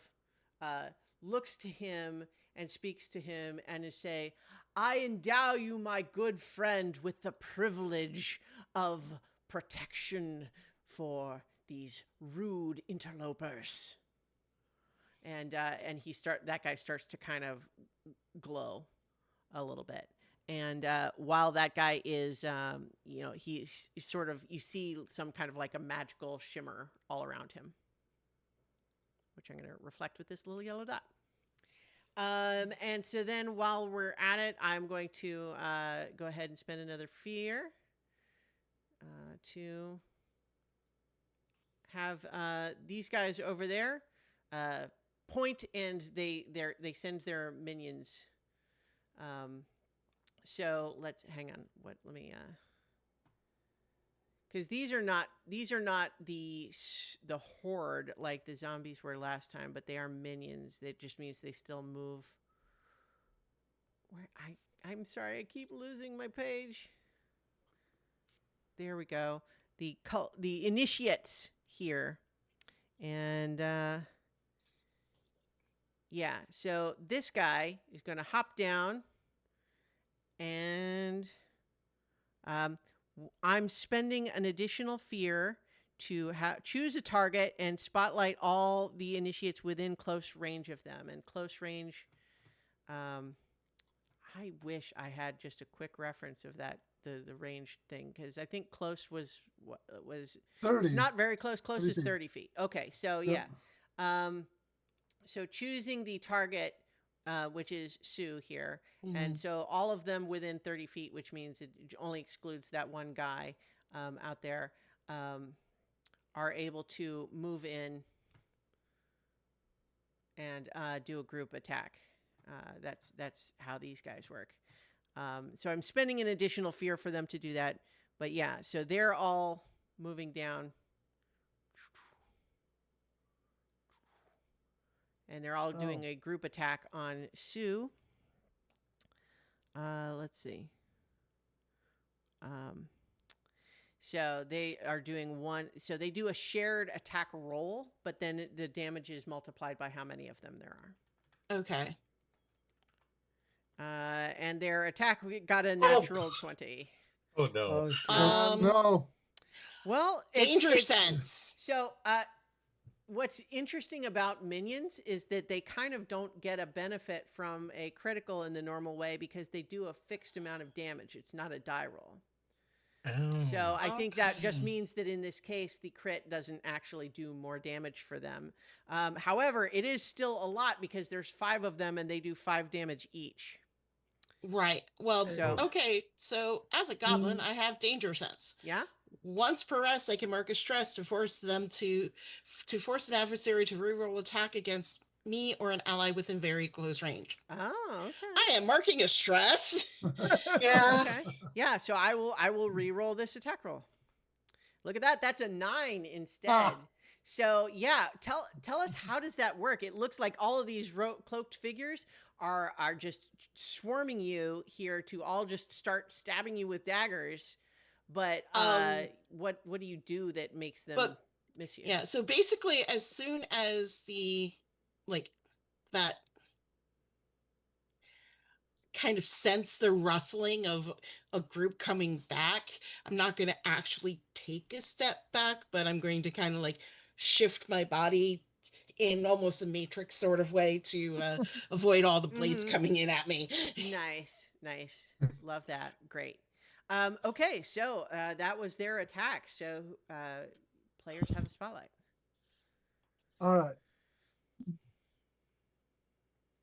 looks to him and speaks to him and is say, I endow you, my good friend, with the privilege of protection for these rude interlopers. And that guy starts to kind of glow a little bit. And while that guy is, he's sort of, you see some kind of like a magical shimmer all around him, which I'm going to reflect with this little yellow dot. And so then while we're at it, I'm going to go ahead and spend another fear to have these guys over there point, and they send their minions. So let's hang on. Let me because these are not the horde like the zombies were last time, but they are minions. That just means they still move. I'm sorry, I keep losing my page. There we go. The initiates here, and yeah. So this guy is going to hop down, and I'm spending an additional fear to choose a target and spotlight all the initiates within close range of them. And close range, I wish I had just a quick reference of that, the range thing, because I think close was 30. It's not very close. Close is 30 feet. Okay, so Yep. yeah. So choosing the target, which is Sue here. Mm-hmm. And so all of them within 30 feet, which means it only excludes that one guy out there, are able to move in and do a group attack. That's how these guys work. So I'm spending an additional fear for them to do that. But yeah, so they're all moving down. And they're all doing a group attack on Sue. Let's see. So they are doing one. So they do a shared attack roll, but then the damage is multiplied by how many of them there are. Okay. And their attack got a natural 20. Oh no. Oh, dear. No. Well, Danger it's sense. so what's interesting about minions is that they kind of don't get a benefit from a critical in the normal way because they do a fixed amount of damage. It's not a die roll. So I think that just Okay. means that in this case, the crit doesn't actually do more damage for them. However, it is still a lot because there's 5 of them and they do 5 damage each. Right. Well, So- okay. So as a goblin, I have danger sense. Yeah? Once per rest, I can mark a stress to force them to force an adversary to reroll attack against me or an ally within very close range. Oh, okay. I am marking a stress. Yeah. Okay. Yeah, so I will re-roll this attack roll. Look at that. That's a 9 instead. Ah. So yeah, tell us, how does that work? It looks like all of these cloaked figures are just swarming you here to all just start stabbing you with daggers. But what do you do that makes them miss you? Yeah. So basically, as soon as the that kind of sense the rustling of a group coming back, I'm not going to actually take a step back, but I'm going to kind of shift my body in almost a matrix sort of way to avoid all the blades coming in at me. Nice. Love that. Great. Okay, so that was their attack. So players have the spotlight. All right.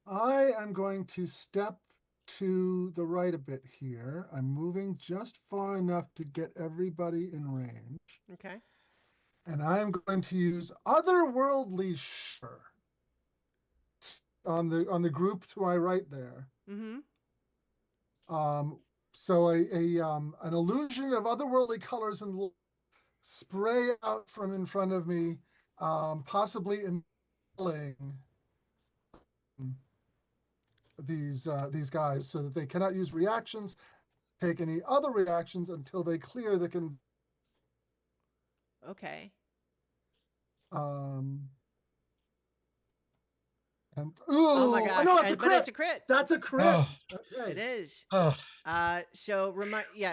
I am going to step to the right a bit here. I'm moving just far enough to get everybody in range. Okay. And I'm going to use otherworldly shimmer on the group to my right there. Mm-hmm. So an illusion of otherworldly colors and spray out from in front of me, possibly enabling these guys so that they cannot use reactions, take any other reactions until they clear the Okay. And Oh my gosh! no, it's a But crit. it's a crit. That's a crit. Oh. Okay. It is. Oh. So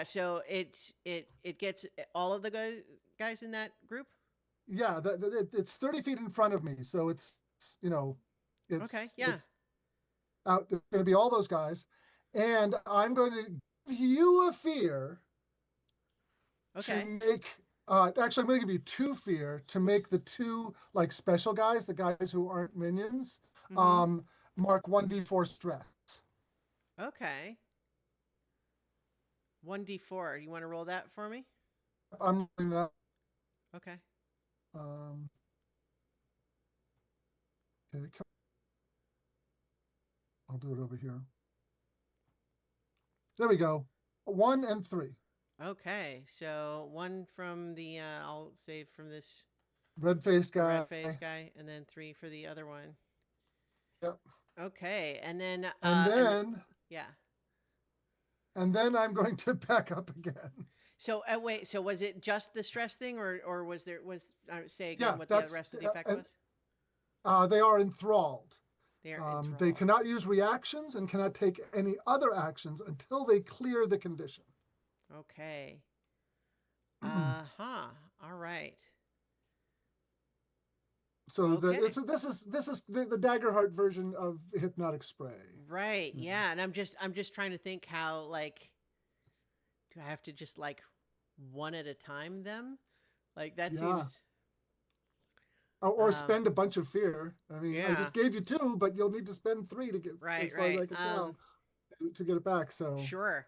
So it gets all of the guys in that group. Yeah, it's 30 feet in front of me, so it's Okay, yeah. it's out. It's going to be all those guys, and I'm going to give you a fear Okay. to make. Actually, I'm going to give you 2 fear to make the 2 special guys, the guys who aren't minions, mark 1d4 stress. Okay. 1d4. You want to roll that for me? I'm doing that. Okay. Okay, I'll do it over here. There we go. 1 and 3. Okay. So 1 from the I'll say from this Red-faced guy. red-faced guy, and then 3 for the other one. Yep. Okay, and then yeah. And then I'm going to back up again. So wait. So was it just the stress thing, or was say again Yeah, what the rest of the effect was? They are enthralled. They are enthralled. They cannot use reactions and cannot take any other actions until they clear the condition. Okay. All right. So Okay. this is the Daggerheart version of hypnotic spray. Right. Yeah, and I'm just trying to think how do I have to just one at a time them? That seems. Or spend a bunch of fear. I mean, I Yeah. just gave you 2, but you'll need to spend 3 to get as far as I can tell to get it back. So Sure.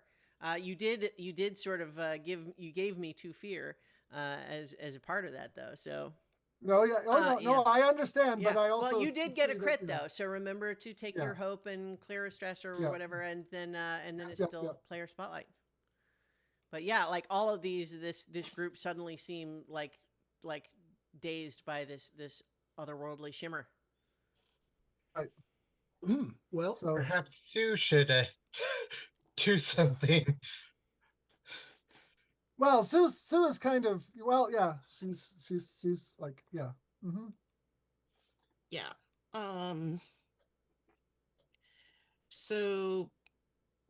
You did sort of gave me 2 fear as a part of that though. So no, yeah, no, I understand, yeah. but I also you did get a see crit that, though. So remember to take your hope and clear a stress or whatever, and then it's still player spotlight. But yeah, all of this group suddenly seem like dazed by this otherworldly shimmer. Right. Well, So Perhaps Sue should do something. well, Sue is kind of she's like Yeah. So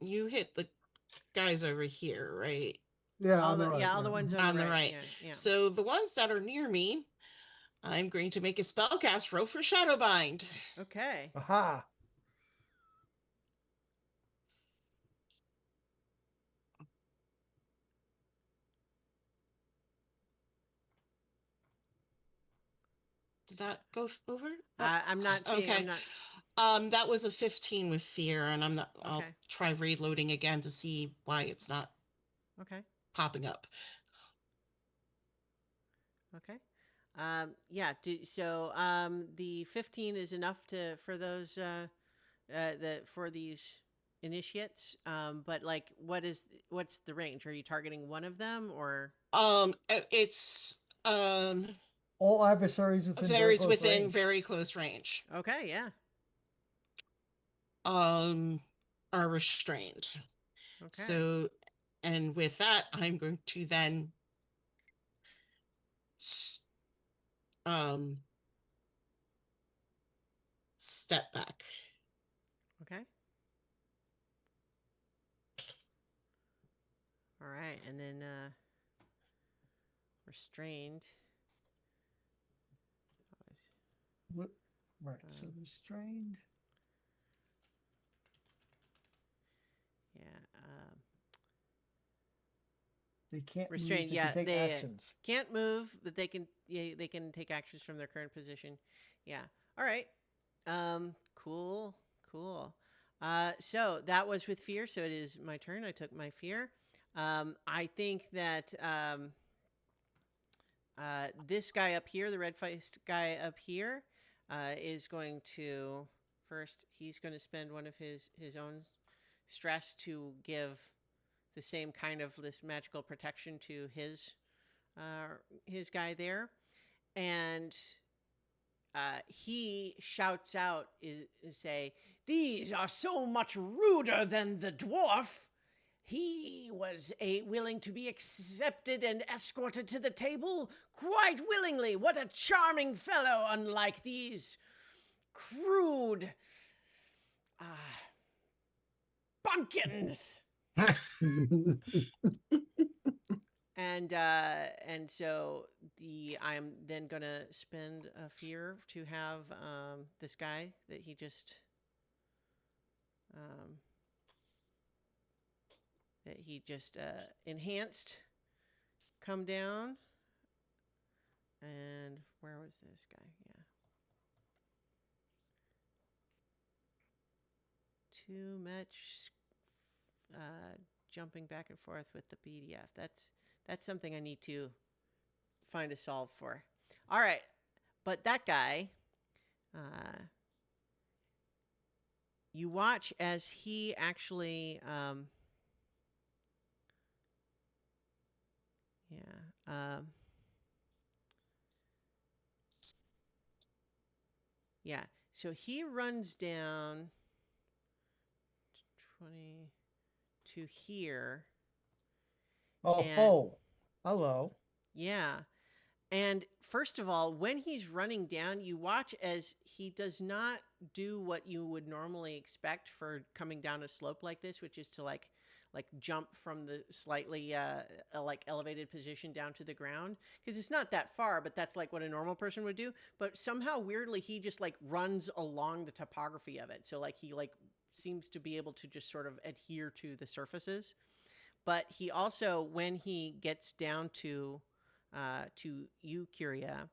you hit the guys over here, right? Yeah, All on the right. all the ones On the right. Yeah, yeah. So the ones that are near me, I'm going to make a spellcast roll for Shadowbind. Okay. Aha. Did that go over? I'm not seeing. Okay. I'm not. That was a 15 with fear, and I'm not. I'll Okay. try reloading again to see why it's not Okay. popping up. Okay. Yeah. So the 15 is enough for those for these initiates. But like, what's the range? Are you targeting one of them or? It's All adversaries within very varies close within range. very close range. Okay. Yeah. Are restrained. Okay. So, and with that, I'm going to then step back. Okay. All right, and then restrained. What? Right. So Um, restrained. Yeah. They can't Restrained. move. They Yeah, can take they actions. can't move, but they can. Yeah, they can take actions from their current position. Yeah. All right. Cool. Cool. So that was with fear. So it is my turn. I took my fear. I think that this guy up here, the red-faced guy up here, is going to first. He's going to spend one of his own stress to give the same kind of this magical protection to his guy there, and he shouts out, say, "These are so much ruder than the dwarf. He was willing to be accepted and escorted to the table quite willingly. What a charming fellow, unlike these crude bumpkins." And so I'm then gonna spend a fear to have this guy that he just enhanced come down. And where was this guy? Yeah. Too much jumping back and forth with the PDF. That's something I need to find a solve for. All right. But that guy, you watch as he actually, yeah. So he runs down 20 to here. Oh, hello. Yeah. And first of all, when he's running down, you watch as he does not do what you would normally expect for coming down a slope like this, which is to like jump from the slightly like elevated position down to the ground, because it's not that far, but that's like what a normal person would do. But somehow weirdly he just like runs along the topography of it. So like he like seems to be able to just sort of adhere to the surfaces. But he also, when he gets down to you, Kyria,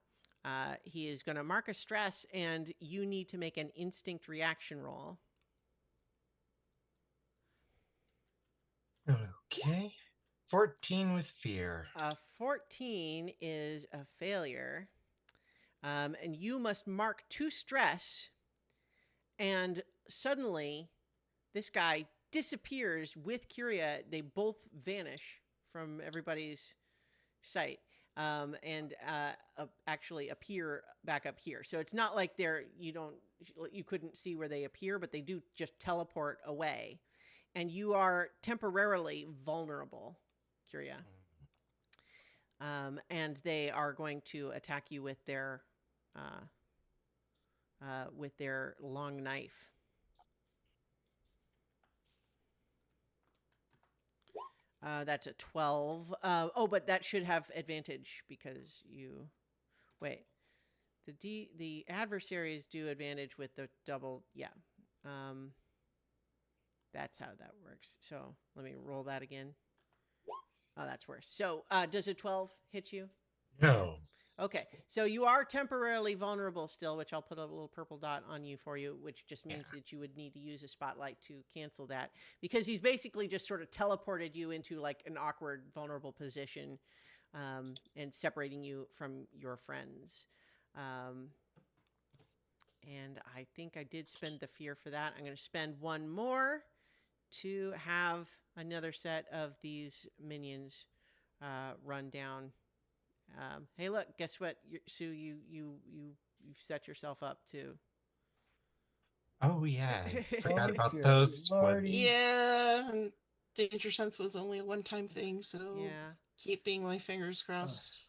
he is going to mark a stress, and you need to make an instinct reaction roll. Okay. 14 with fear. 14 is a failure. And you must mark 2 stress, and suddenly this guy disappears with Kyria. They both vanish from everybody's sight. And actually appear back up here. So it's not like you couldn't see where they appear, but they do just teleport away. And you are temporarily vulnerable, Kyria. And they are going to attack you with their long knife. That's a 12. But that should have advantage because you. Wait. The adversaries do advantage with the double. Yeah. That's how that works. So let me roll that again. Oh, that's worse. So does a 12 hit you? No. Okay, so you are temporarily vulnerable still, which I'll put a little purple dot on you for you, which just means that you would need to use a spotlight to cancel that, because he's basically just sort of teleported you into like an awkward, vulnerable position, and separating you from your friends. And I think I did spend the fear for that. I'm going to spend one more to have another set of these minions run down. Hey, look! Guess what, Sue? You've set yourself up to. Oh yeah, I forgot Oh, about dear those lordy. ones. Yeah, and danger sense was only a one-time thing, so Yeah. keeping my fingers crossed.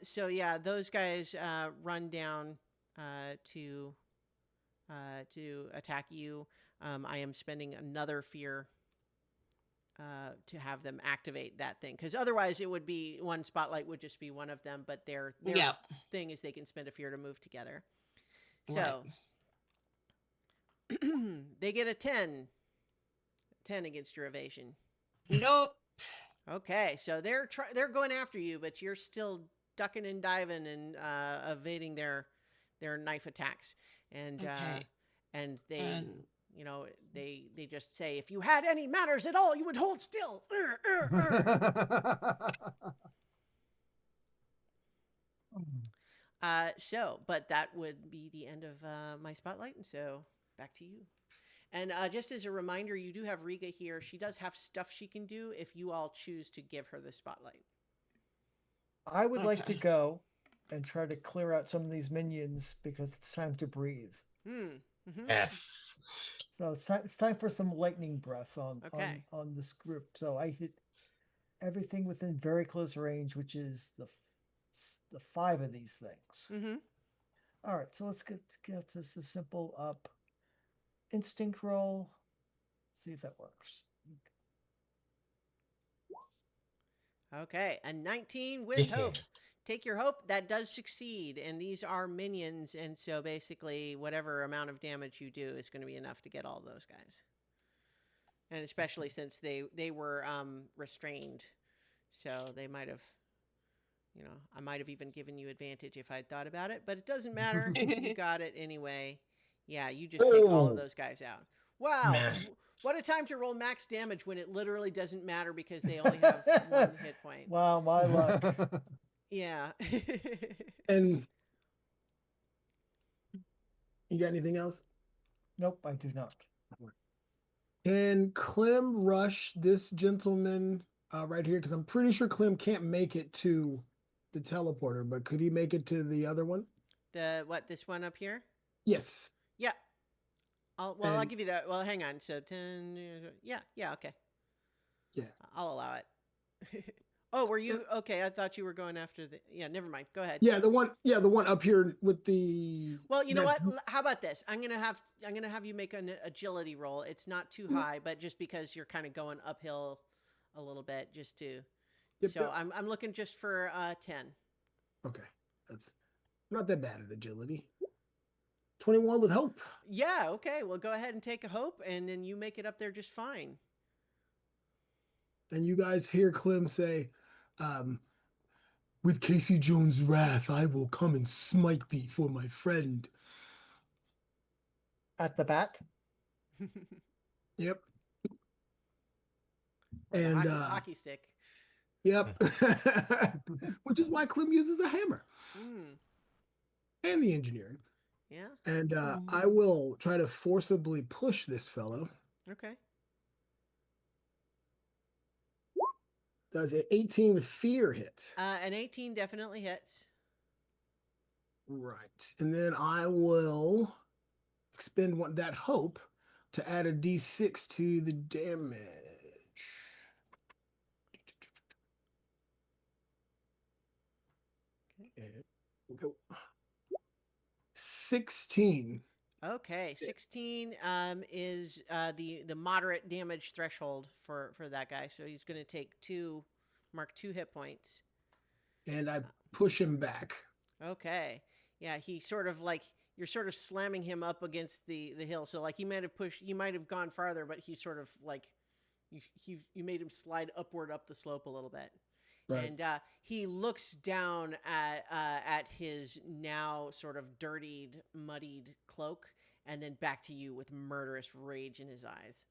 So yeah, those guys run down to attack you. I am spending another fear to have them activate that thing, because otherwise it would be one spotlight would just be one of them, but their Yeah. thing is they can spend a fear to move together. Right. So they get a 10 against your evasion. Nope. Okay, so they're going after you, but you're still ducking and diving and evading their knife attacks, and Okay. and they And they just say, if you had any manners at all, you would hold still. But that would be the end of my spotlight, and so back to you. And just as a reminder, you do have Riga here. She does have stuff she can do if you all choose to give her the spotlight. I would like to Okay. go and try to clear out some of these minions because it's time to breathe. Yes. So it's time for some lightning breath on Okay. on this group. So I hit everything within very close range, which is the 5 of these things. All right, so let's get this a simple instinct roll. See if that works. Okay, a 19 with hope. Take your hope. That does succeed, and these are minions, and so basically whatever amount of damage you do is going to be enough to get all those guys. And especially since they were restrained, so they might have, I might have even given you advantage if I'd thought about it, but it doesn't matter. You got it anyway. Yeah, you just take all of those guys out. Wow. Man. What a time to roll max damage when it literally doesn't matter because they only have one hit point. Wow, my luck. Yeah. And you got anything else? Nope, I do not. Can Clem rush this gentleman right here? Because I'm pretty sure Clem can't make it to the teleporter, but could he make it to the other one? This one up here? Yes. Yeah. I'll give you that. Well, hang on. So 10. Yeah. Okay. Yeah. I'll allow it. Oh, were you okay? I thought you were going after the. Yeah, never mind. Go ahead. Yeah, the one up here with the. Well, you know what? How about this? I'm gonna have you make an agility roll. It's not too high, but just because you're kind of going uphill a little bit, just to. Yep. I'm looking just for 10. Okay, that's not that bad at agility. 21 with hope. Yeah. Okay. Well, go ahead and take a hope, and then you make it up there just fine. And you guys hear Clem say, with Casey Jones' wrath, I will come and smite thee for my friend. At the bat? Yep. With And a hockey stick. Yep. Which is why Clem uses a hammer. And the engineering. Yeah. And I will try to forcibly push this fellow. Okay. Does an 18 with fear hit? An 18 definitely hits. Right. And then I will expend that hope to add a d6 to the damage. Okay. Go. 16 Okay, 16 is the moderate damage threshold for that guy. So he's going to take mark 2 hit points. And I push him back. Okay. Yeah, he sort of like you're sort of slamming him up against the hill. So like he might have gone farther, but he sort of like you made him slide upward up the slope a little bit. Right. And he looks down at his now sort of dirtied, muddied cloak, and then back to you with murderous rage in his eyes.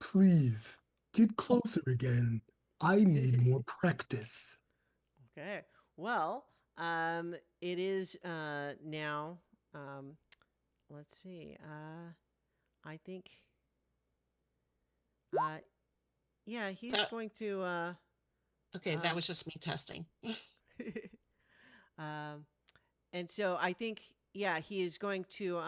Please get closer again. I need more practice. Okay. Well, it is now. Let's see. I think. Yeah, he's going to. Okay, that was just me testing. And so I think, yeah, he is going to.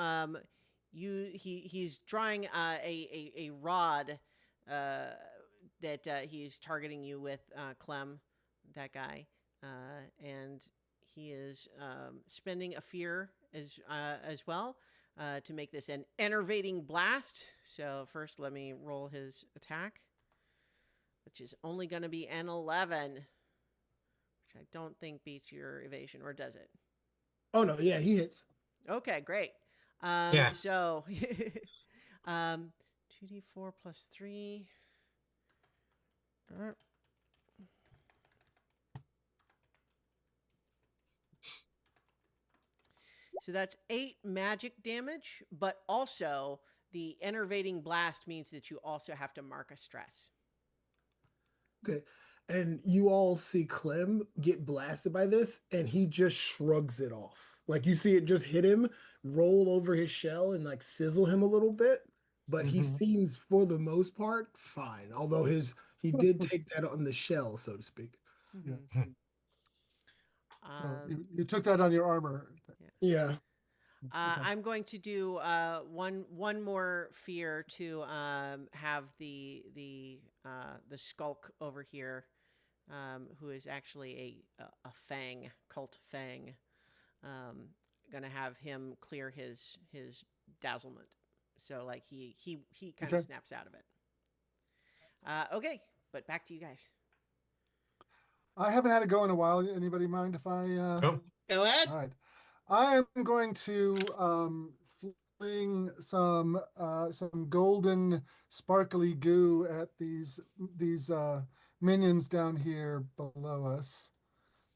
He's drawing a rod that he's targeting you with, Clem, that guy, and he is spending a fear as well to make this an enervating blast. So first, let me roll his attack, which is only going to be an 11, which I don't think beats your evasion, or does it? Oh no, yeah, he hits. Okay, great. Yeah. So 2d4 plus 3. So that's 8 magic damage, but also the enervating blast means that you also have to mark a stress. Okay. And you all see Clem get blasted by this, and he just shrugs it off. Like you see it just hit him, roll over his shell, and like sizzle him a little bit. But he seems, for the most part, fine. Although he did take that on the shell, so to speak. Mm-hmm. So you took that on your armor. Yeah. Okay. I'm going to do one more fear to have the skulk over here, who is actually a fang, cult fang. Gonna have him clear his dazzlement, so like he kind of snaps out of it. Okay, but back to you guys. I haven't had a go in a while. Anybody mind if I? Oh, Go ahead. All right. I am going to fling some golden sparkly goo at these minions down here below us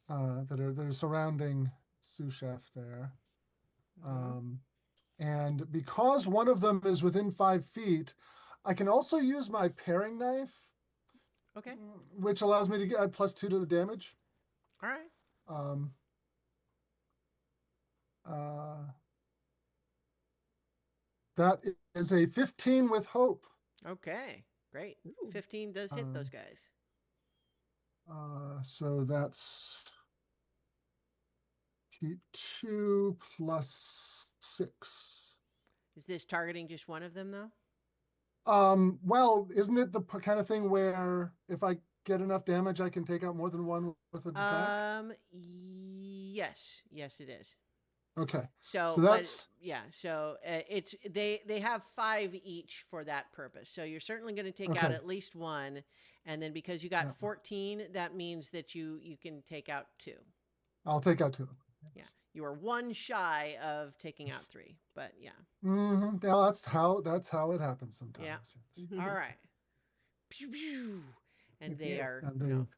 that are surrounding sous chef there. And because one of them is within 5 feet, I can also use my paring knife. Okay. Which allows me to add +2 to the damage. All right. That is a 15 with hope. Okay, great. 15 does hit those guys. So that's 2 plus 6. Is this targeting just one of them, though? Well, isn't it the kind of thing where if I get enough damage, I can take out more than one with an attack? Yes, it is. Okay. So that's So it's they have 5 each for that purpose. So you're certainly going to take out at least one, and then because you got 14, that means that you can take out 2. I'll take out 2. Yeah, you are 1 shy of taking out 3, but yeah. Mm-hmm. Yeah, that's how it happens sometimes. Yeah. Yes. All right. Pew, pew. And they are And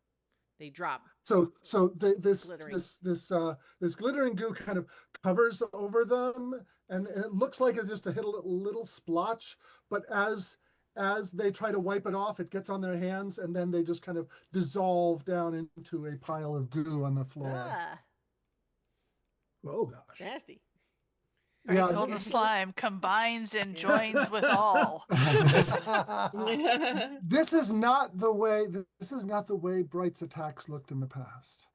they drop. So this Glittering. this glittering goo kind of covers over them, and it looks like it just hit a little splotch. But as they try to wipe it off, it gets on their hands, and then they just kind of dissolve down into a pile of goo on the floor. Oh gosh. Nasty. Yeah, Golden slime combines and joins with all. This is not the way Bright's attacks looked in the past.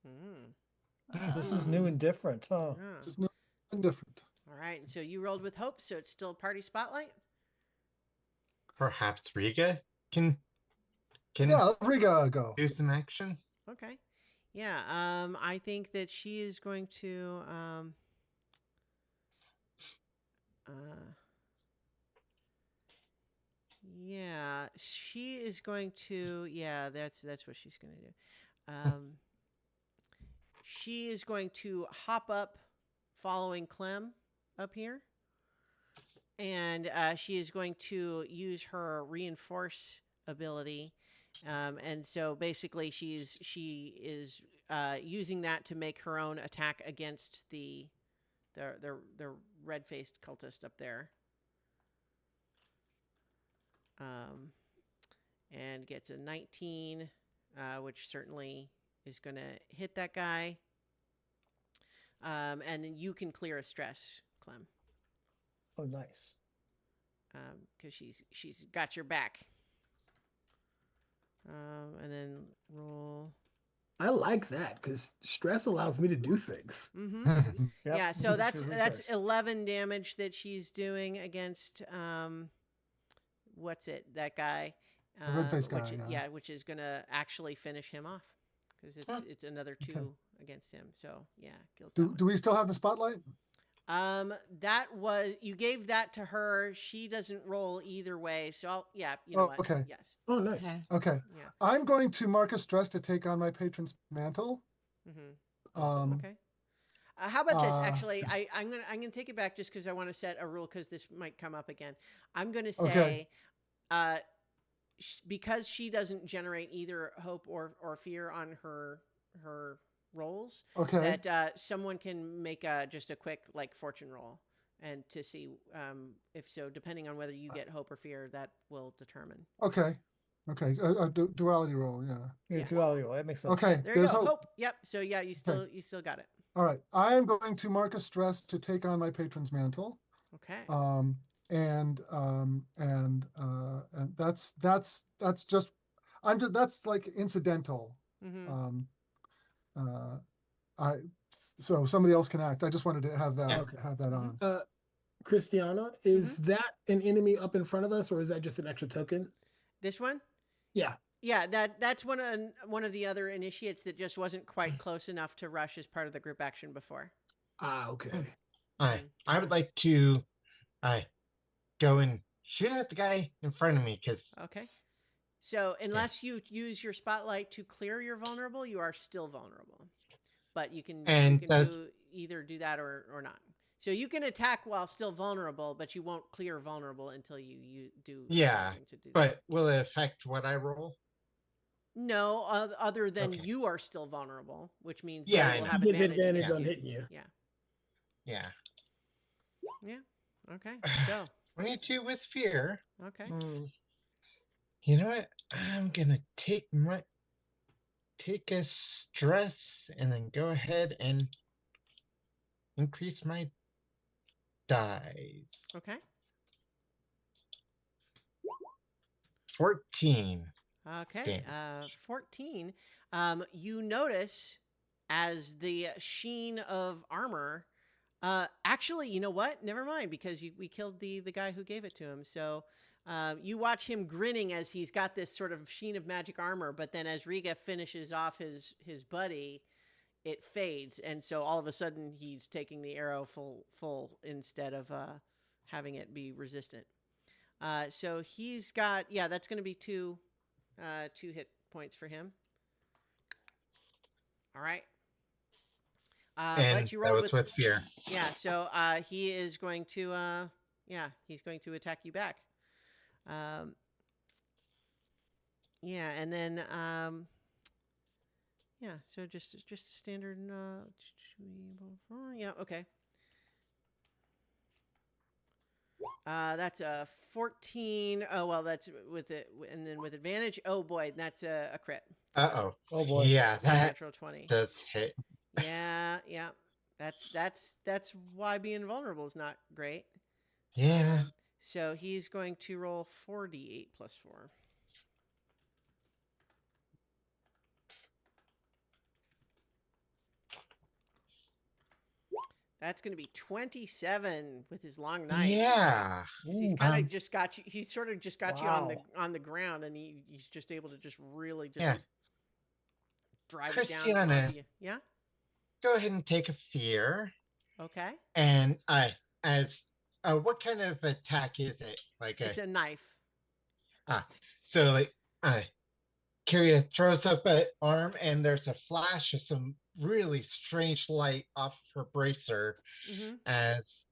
This is new and different, huh? This is new and different. All right, and so you rolled with hope, so it's still party spotlight. perhaps Riga can Yeah, Riga go. do some action. Okay. Yeah, I think that she is going to Yeah, she is going to. Yeah, that's what she's going to do. She is going to hop up, following Clem up here, and she is going to use her reinforce ability. And so basically, she is using that to make her own attack against the red faced cultist up there. And gets a 19, which certainly is going to hit that guy. And then you can clear a stress, Clem. Oh, nice. Because she's got your back. And then roll. I like that because stress allows me to do things. Mm-hmm. Yep. Yeah, so that's Sure that's does. 11 damage that she's doing against what's it? That guy. The red-faced which, guy, yeah. Yeah, which is gonna actually finish him off because it's another 2 Okay. against him. So yeah, kills that one. Do we still have the spotlight? That was, you gave that to her. She doesn't roll either way. So you know what? Okay. Yes. Oh, nice. Okay. Okay. Yeah. I'm going to mark a stress to take on my patron's mantle. Mm-hmm. Okay. How about this? uh, Actually, I'm gonna take it back just because I want to set a rule because this might come up again. I'm gonna say, Okay. Because she doesn't generate either hope or fear on her rolls, Okay. that someone can make just a quick like fortune roll, and to see if so, depending on whether you get hope or fear, that will determine. Okay. Okay. Duality roll. Yeah. Yeah, duality roll. That makes sense. Okay. There you There's go. hope. Yep. So yeah, you still got it. All right. I am going to mark a stress to take on my patron's mantle. Okay. And that's just that's like incidental. Mm-hmm. So somebody else can act. I just wanted to have that Okay. on. Christiana, is that an enemy up in front of us, or is that just an extra token? This one? Yeah. Yeah, that's one of the other initiates that just wasn't quite close enough to rush as part of the group action before. Okay. I would like to go and shoot at the guy in front of me because Okay. So unless you use your spotlight to clear your vulnerable, you are still vulnerable. But you can either do that or not. So you can attack while still vulnerable, but you won't clear vulnerable until you do something to do that. But will it affect what I roll? No, other than you are still vulnerable, which means Yeah, they I will know. have He gets advantage advantage against on you. hitting you. Yeah. Yeah. Yeah. Okay. So 22 with fear. okay. You know what? I'm gonna take a stress and then go ahead and increase my dice. Okay. 14. Okay. 14. You notice as the sheen of armor. Actually, you know what? Never mind, because we killed the guy who gave it to him. So you watch him grinning as he's got this sort of sheen of magic armor. But then as Riga finishes off his buddy, it fades, and so all of a sudden he's taking the arrow full instead of having it be resistant. So he's got that's going to be two hit points for him. All right. And but you rolled that was with fear. Yeah, so he is going to he's going to attack you back. And then so just standard okay. That's a 14. Oh well, that's with it, and then with advantage. Oh boy, that's a crit. Oh boy. Yeah, that natural 20 does hit. Yeah. That's why being vulnerable is not great. Yeah. So he's going to roll 4d8 plus 4. That's going to be 27 with his long knife. Yeah. 'Cause he's kind of just got you. He's sort of just got you on the ground, and he's just able to just really just drive it down onto you. Yeah. Go ahead and take a fear. Okay. And as what kind of attack is it? Like It's a knife. so like Kyria throws up an arm, and there's a flash of some really strange light off her bracer Mm-hmm. as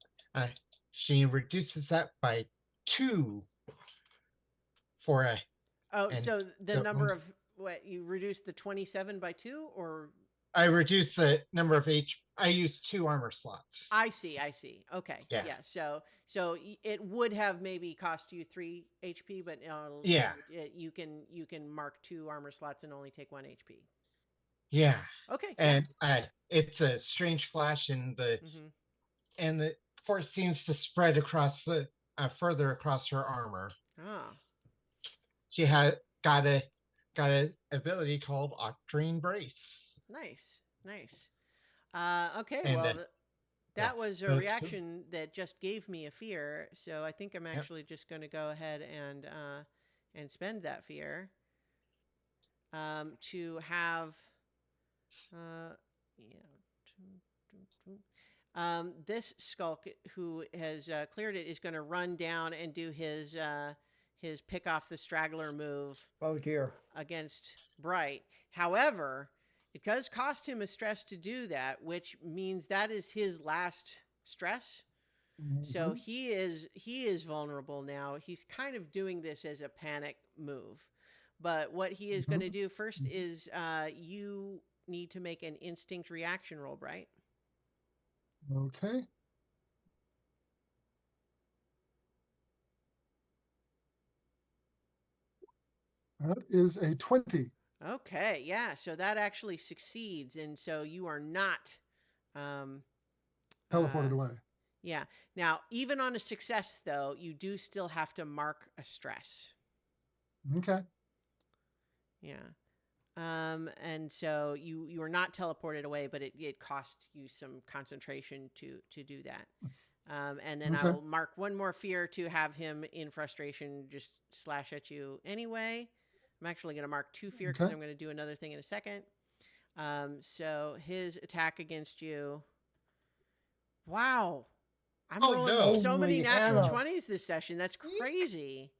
she reduces that by 2 for a. Oh, And so the so number of what you reduced the 27 by 2, or I reduce the number of I use 2 armor slots. I see. Okay. Yeah. So it would have maybe cost you 3 HP, but Yeah. you can mark 2 armor slots and only take 1 HP. Yeah. Okay. And it's a strange flash, and the force seems to spread across the further across her armor. Ah. She had got a ability called Octarine Brace. Nice. Okay. And, Well, that was a those two- reaction that just gave me a fear. So I think I'm actually just going to go ahead and spend that fear to have this skulk who has cleared it is going to run down and do his pick off the straggler move. Oh dear. Against Bright. However, it does cost him a stress to do that, which means that is his last stress. So he is vulnerable now. He's kind of doing this as a panic move. But what he is going to do first is you need to make an instinct reaction roll, Bright. Okay. That is a 20. Okay, yeah. So that actually succeeds, and so you are not Teleported away. Yeah. Now, even on a success, though, you do still have to mark a stress. Okay. Yeah. And so you are not teleported away, but it costs you some concentration to do that. And then I will mark one more fear to have him in frustration just slash at you anyway. I'm actually going to mark 2 fear because I'm going to do another thing in a second. So his attack against you. Wow. I'm rolling so many natural 20s this session. That's crazy.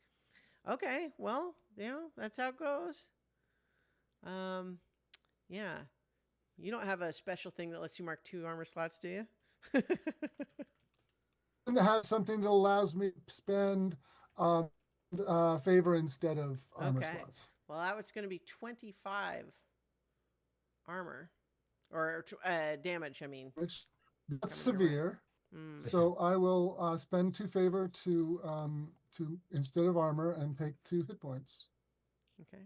Okay, well, that's how it goes. Yeah. You don't have a special thing that lets you mark 2 armor slots, do you? To have something that allows me to spend favor instead of armor slots. Well, that was going to be 25 armor or damage. I mean, that's severe. So I will spend 2 favor to instead of armor and take 2 hit points. Okay.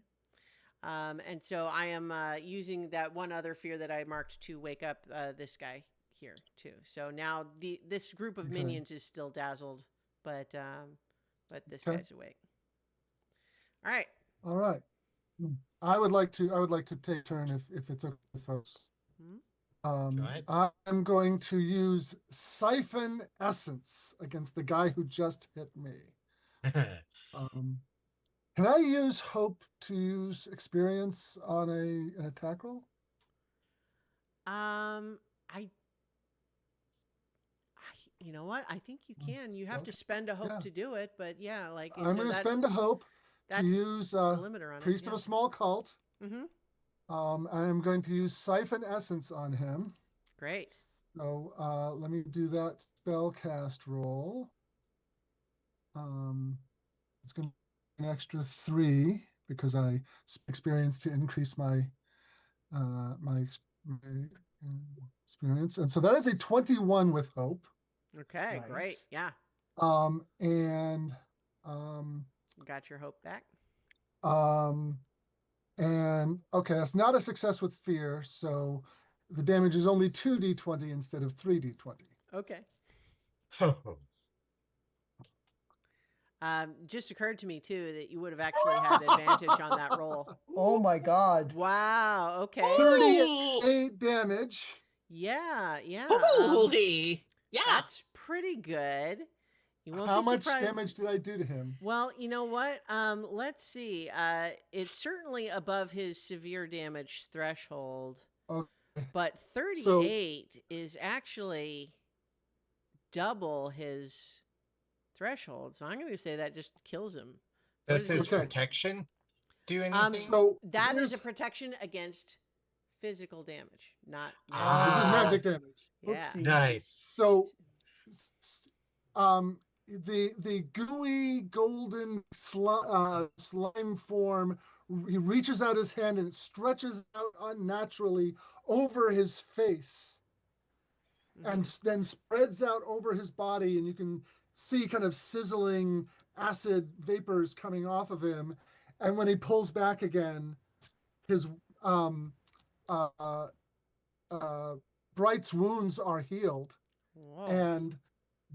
And so I am using that one other fear that I marked to wake up this guy here too. So now this group of minions is still dazzled, but this guy's awake. All right. I would like to take a turn if it's okay with folks. I'm going to use Siphon Essence against the guy who just hit me. Can I use Hope to use experience on an attack roll? You know what? I think you can. You have to spend a hope to do it, but yeah, like I'm going to spend a hope to use Priest of a Small Cult. I am going to use Siphon Essence on him. Great. So let me do that spell cast roll. It's going to be an extra 3 because I experience to increase my my experience, and so that is a 21 with hope. Okay, nice. Great. Yeah. And got your hope back. And okay, that's not a success with fear, so the damage is only 2d20 instead of 3d20. Okay. Just occurred to me too that you would have actually had advantage on that roll. Oh my God! Wow. Okay. 38 damage. Yeah. Holy. Yeah. That's pretty good. You won't How be much surprised. damage did I do to him? Well, you know what? Let's see. It's certainly above his severe damage threshold. Okay. But 38 is actually double his threshold, so I'm going to say that just kills him. What Does is his his- Okay. protection do anything? So that is a here's- protection against physical damage, not Ah. this is magic. magic damage. Yeah. Oopsie. Nice. So, the gooey golden slime form, he reaches out his hand and it stretches out unnaturally over his face, and then spreads out over his body, and you can see kind of sizzling acid vapors coming off of him. And when he pulls back again, his Bright's wounds are healed. Whoa. And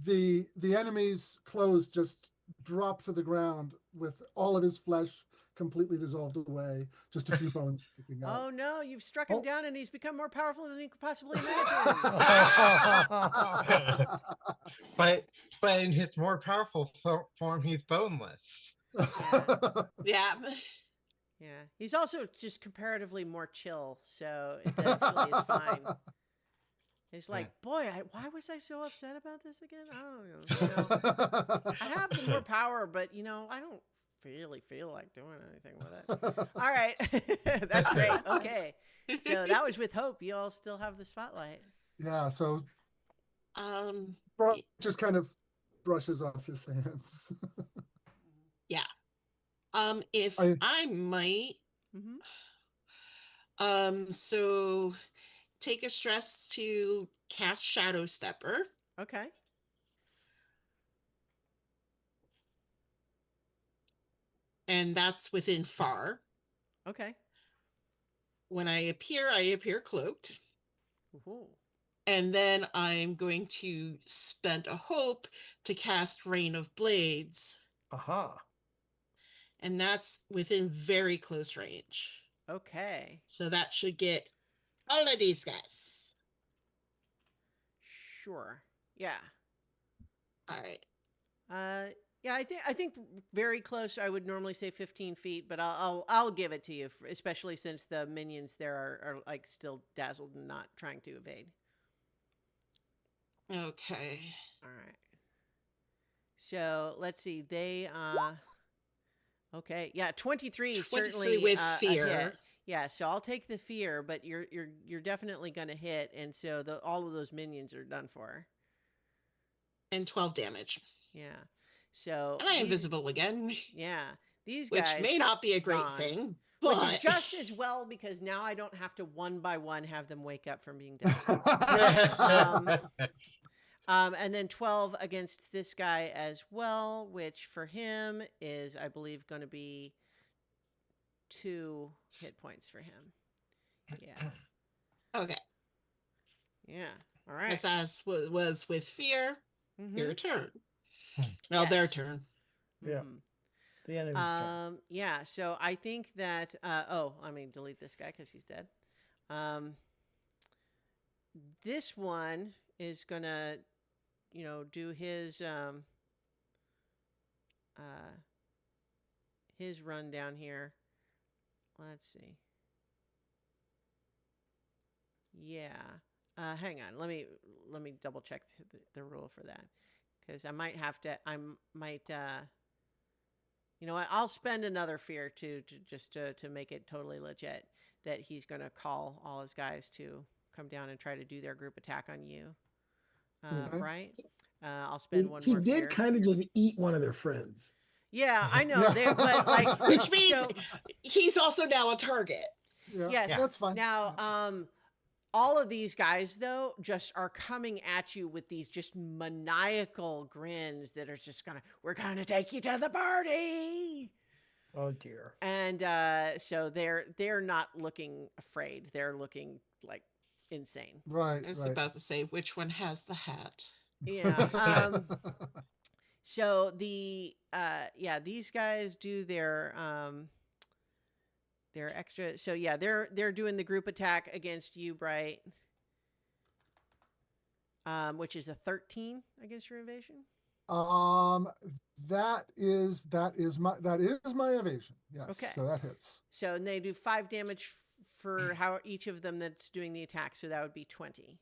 the enemy's clothes just drop to the ground with all of his flesh completely dissolved away, just a few bones sticking out. Oh no, you've struck him Oh. down and he's become more powerful than he could possibly imagine. but in his more powerful form, he's boneless. Yeah. Yeah. He's also just comparatively more chill, so it actually is fine. It's like, boy, why was I so upset about this again? I don't know. I have the more power, but I don't really feel like doing anything with it. All right. That's great. Okay. So that was with Hope. You all still have the spotlight. Yeah, so y- just kind of brushes off his hands. yeah. If I might, so take a stress to cast Shadow Stepper. Okay. And that's within far. Okay. When I appear cloaked. Ooh. And then I'm going to spend a hope to cast Rain of Blades. Aha. And that's within very close range. Okay. So that should get all of these guys. Sure. Yeah. All right. Yeah, I think very close. I would normally say 15 feet, but I'll give it to you, especially since the minions there are like still dazzled and not trying to evade. Okay. All right. So let's see. They okay, yeah, 23 certainly with a fear. hit. Yeah, so I'll take the fear, but you're definitely going to hit, and so all of those minions are done for. And 12 damage. Yeah. So And I am visible again. Yeah. These which guys may not be a great gone, thing, but which is just as well because now I don't have to one by one have them wake up from being dead. And then 12 against this guy as well, which for him is, I believe, going to be 2 hit points for him. Yeah. okay. Yeah. All right. As was with fear, your turn. Well, Yes. their turn. Yeah. Mhm. The enemy's turn. Yeah, so I think that let me delete this guy because he's dead. This one is gonna, do his run down here. Let's see. Yeah. Hang on. Let me double check the rule for that, because I might have to. You know what? I'll spend another fear to make it totally legit that he's going to call all his guys to come down and try to do their group attack on you. Right? I'll spend one He more fear. did kind of just eat one of their friends. Yeah, I know. But like, Which means so, he's also now a target. Yeah, yes, that's fine. Now, all of these guys, though, just are coming at you with these just maniacal grins that are just we're gonna take you to the party. Oh dear. And so they're not looking afraid. They're looking like insane. Right. I was right. about to say, which one has the hat? Yeah. So these guys do their extra. So yeah, they're doing the group attack against you, Bright. Which is a 13 against your evasion. That is my evasion. Yes. Okay. So that hits. So and they do 5 damage for how each of them that's doing the attack. So that would be 20.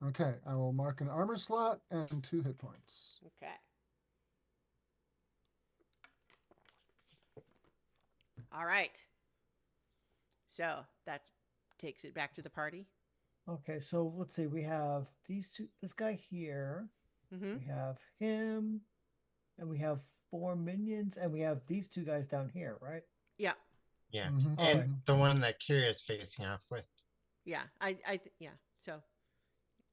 Okay. I will mark an armor slot and 2 hit points. Okay. All right. So that takes it back to the party. Okay, so let's see. We have these two. This guy here. Mm-hmm. We have him, and we have 4 minions, and we have these 2 guys down here, right? Yeah. Yeah. Mhm. And Okay. the one that Kira's facing off with. Yeah. Yeah. So.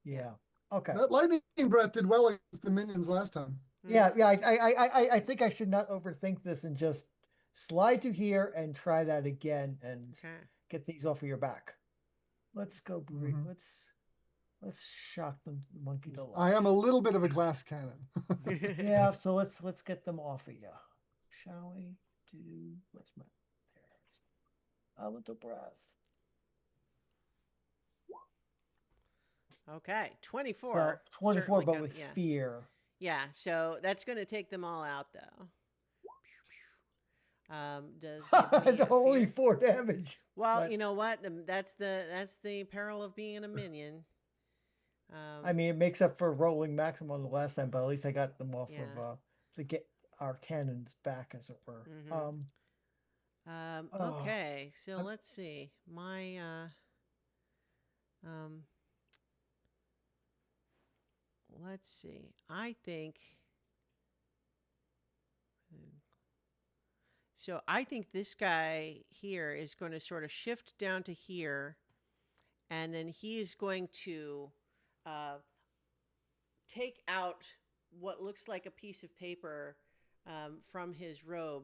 Yeah. Okay. That lightning breath did well against the minions last time. Yeah, yeah. I think I should not overthink this and just slide to here and try that again and Okay. get these off of your back. Let's go, Bree. Mhm. Let's shock the monkey to I am a life. little bit of a glass cannon. Yeah, so let's get them off of you. Shall we do what's my there? I want the breath. Okay. 24. So 24, certainly but gonna- with yeah. fear. Yeah. So that's going to take them all out, though. Does give me a Only fear. 4 damage. Well, but- you know what? That's the peril of being a minion. I mean, it makes up for rolling maximum the last time, but at least I got them off Yeah. of to get our cannons back, as it were. Mhm. oh, Okay, so I'm- let's see. My let's see. I think so. I think this guy here is going to sort of shift down to here, and then he is going to take out what looks like a piece of paper from his robe,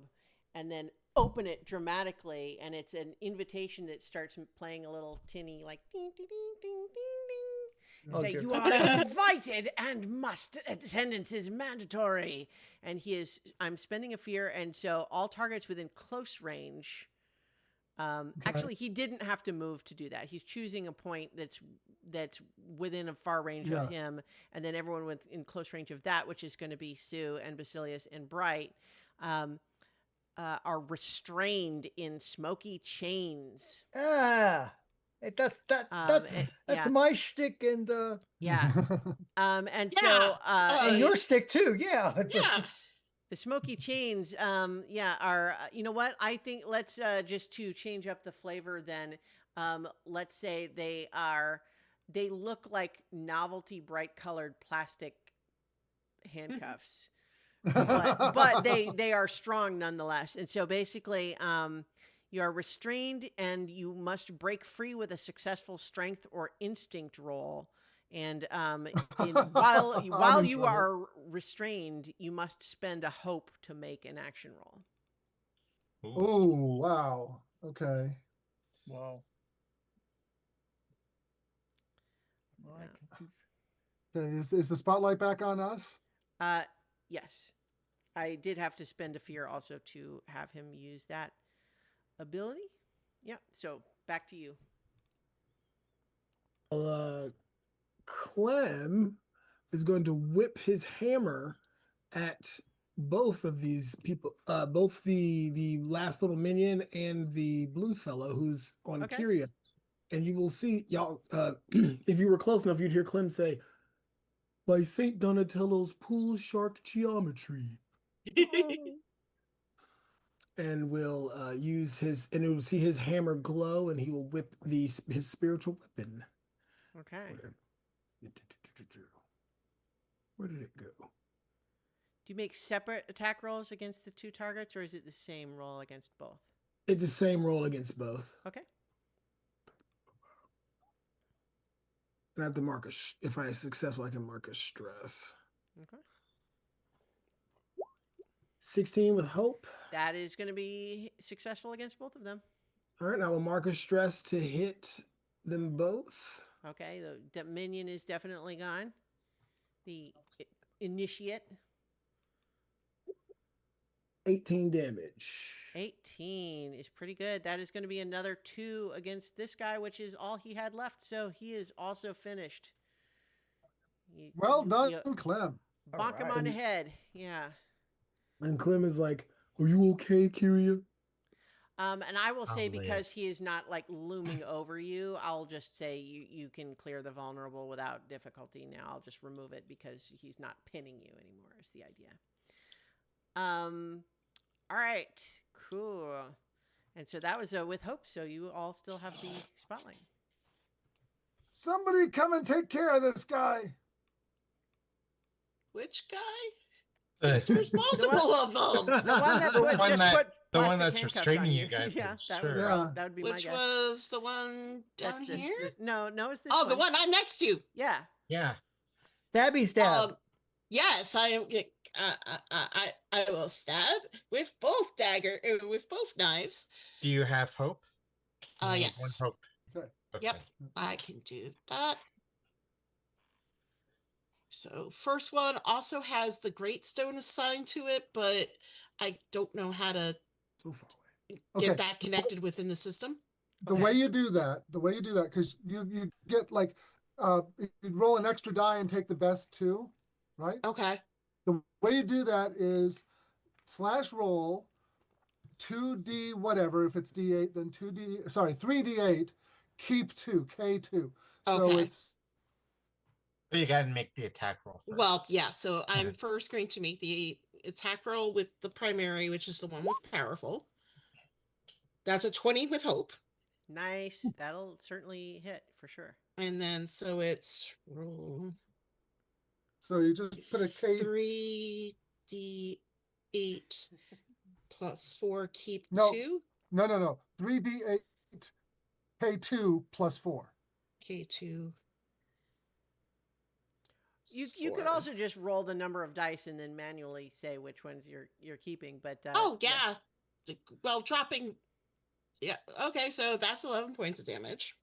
and then open it dramatically, and it's an invitation that starts playing a little tinny like ding ding ding ding ding ding. Oh, Say dear. you are invited and must attendance is mandatory. And I'm spending a fear, and so all targets within close range. Actually, he didn't have to move to do that. He's choosing a point that's within a far range Yeah. of him, and then everyone within close range of that, which is going to be Sue and Basilius and Bright, are restrained in smoky chains. That's yeah. my shtick and Yeah. And Yeah. so and your stick too. Yeah. Yeah. the smoky chains, are, you know what? I think let's just to change up the flavor then, let's say they look like novelty bright colored plastic handcuffs. but they are strong nonetheless. And so basically, you are restrained and you must break free with a successful strength or instinct roll. And while in you trouble. are restrained, you must spend a hope to make an action roll. Oh, wow. Okay. Wow. Yeah. Okay, is the spotlight back on us? Yes, I did have to spend a fear also to have him use that ability. Yeah. So back to you. Clem is going to whip his hammer at both of these people, both the last little minion and the blue fellow who's on Okay. Kyria. And you will see, y'all, if you were close enough, you'd hear Clem say, "By Saint Donatello's pool shark geometry." And will use his, and it will see his hammer glow, and he will whip his spiritual weapon. Okay. Where did it go? Do you make separate attack rolls against the two targets, or is it the same roll against both? It's the same roll against both. Okay. And I have to mark if I am successful, I can mark a stress. Okay. 16 with hope. That is going to be successful against both of them. All right, now we'll mark a stress to hit them both. Okay. The minion is definitely gone. The initiate. 18 damage. 18 is pretty good. That is going to be another 2 against this guy, which is all he had left. So he is also finished. Well done, you Clem. bonk him Alright. on the head. Yeah. And Clem is like, "Are you okay, Kyria?" And I will say, Probably because is. he is not like looming over you, I'll just say you can clear the vulnerable without difficulty now. I'll just remove it because he's not pinning you anymore is the idea. All right, cool. And so that was with hope. So you all still have the spotlight. Somebody come and take care of this guy. Which guy? The, There's multiple of them. The one that The put, one just that- put the one plastic that's handcuffs restraining on you guys, Yeah, I'm that sure. would, Yeah. that would be my Which guess. was the one down That's this. here? No, it's this Oh, the one I'm next to. Yeah. yeah. Stabby stab. Yes, I am. I will stab with both with both knives. Do you have hope? You need Yes. One hope. Okay. Yep, I can do that. So first one also has the great stone assigned to it, but I don't know how to So far away. get Okay. that connected within the system. The way you do that, because you get like, you'd roll an extra die and take the best two, right? Okay. The way you do that is /roll 2d whatever. If it's d8, then 3d8, keep 2, k2. So Okay. it's But you gotta make the attack roll first. Well, yeah. So I'm first going to make the attack roll with the primary, which is the one with powerful. That's a 20 with hope. Nice. That'll certainly hit for sure. And then so it's roll so you just put a k. 3d8 plus 4, keep No. 2. No. 3d8, k2 plus 4. K2. You could also just roll the number of dice and then manually say which ones you're keeping. But Oh yeah. Well, dropping. Yeah. Okay. So that's 11 points of damage.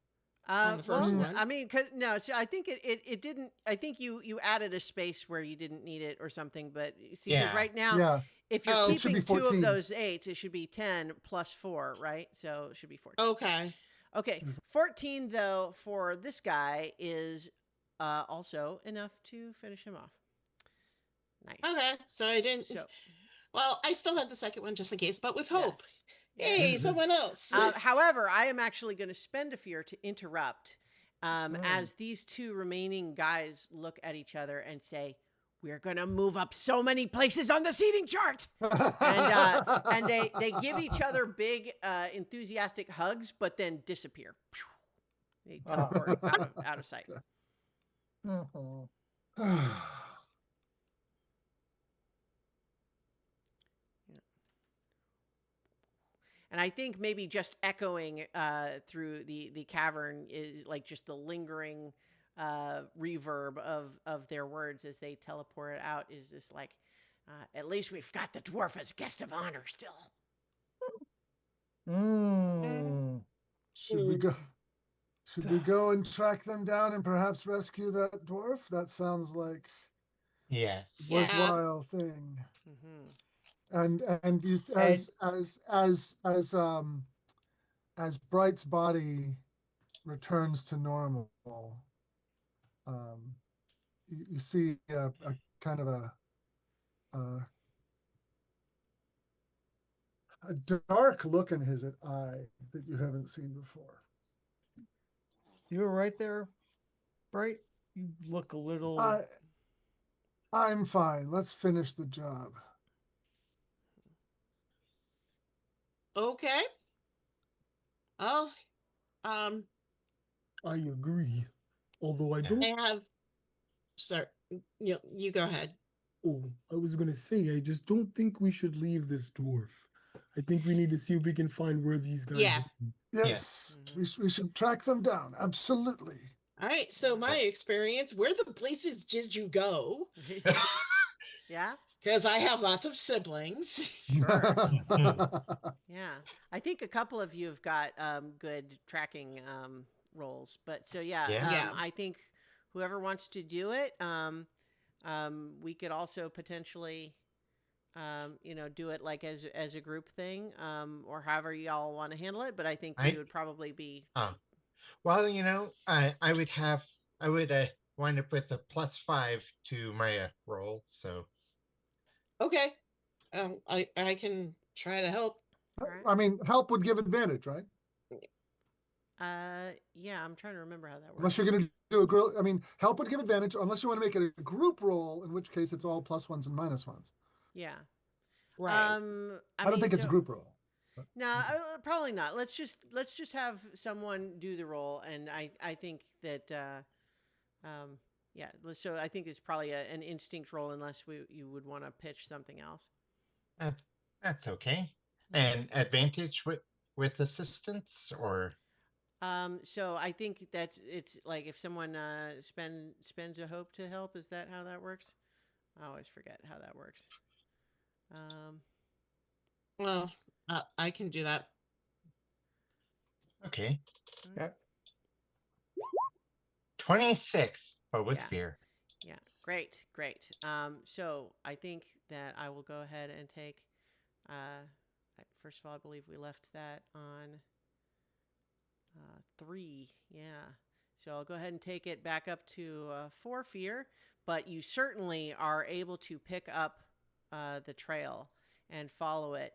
On the first one. I mean, so I think it didn't. I think you added a space where you didn't need it or something. But see, because Yeah. right now, Yeah. if you're It should be keeping 2 of 14. those 8s, it should be 10 plus 4, right? So it should be 14. Okay. Okay, 14 though for this guy is also enough to finish him off. Nice. Okay. So I didn't. So Well, I still had the second one just in case, but with hope. Yeah. Hey, someone else. However, I am actually going to spend a fear to interrupt as these 2 remaining guys look at each other and say, "We're going to move up so many places on the seating chart." And they give each other big, enthusiastic hugs, but then disappear. They teleport out of sight. And I think maybe just echoing through the cavern is like just the lingering reverb of their words as they teleport out is this like, at least we've got the dwarf as guest of honor still. Should we go and track them down and perhaps rescue that dwarf? That sounds like Yes. a worthwhile thing. Mm-hmm. And you as Bright's body returns to normal, you see a kind of a dark look in his eye that you haven't seen before. You were right there, Bright. You look a little. I'm fine. Let's finish the job. Okay. Oh, I agree. Although I don't. I have. Sorry, you go ahead. Oh, I was gonna say, I just don't think we should leave this dwarf. I think we need to see if we can find where these guys Yeah. are. Yes, we should track them down. Absolutely. All right. So my experience, where the places did you go? Yeah. Because I have lots of siblings. Sure. Yeah. I think a couple of you have got good tracking rolls, but so Yeah. I think whoever wants to do it, we could also potentially do it like as a group thing, or however y'all want to handle it. But I think we would probably be. Well, I would wind up with a +5 to my roll. So. Okay. I can try to help. Right. I mean, help would give advantage, right? Yeah, I'm trying to remember how that works. Unless you're going to do a group, I mean, help would give advantage unless you want to make it a group roll, in which case it's all +1s and -1s. Yeah. Right. I don't think it's a group roll. No, probably not. Let's just have someone do the roll, and I think that yeah. So I think it's probably an instinct roll, unless you would want to pitch something else. That's okay. And advantage with assistance, or So I think it's like if someone spends a hope to help. Is that how that works? I always forget how that works. Well, I can do that. okay. Yeah. 26, but with Yeah. fear. Yeah, great. So I think that I will go ahead and take. First of all, I believe we left that on 3. Yeah. So I'll go ahead and take it back up to 4 fear, but you certainly are able to pick up the trail and follow it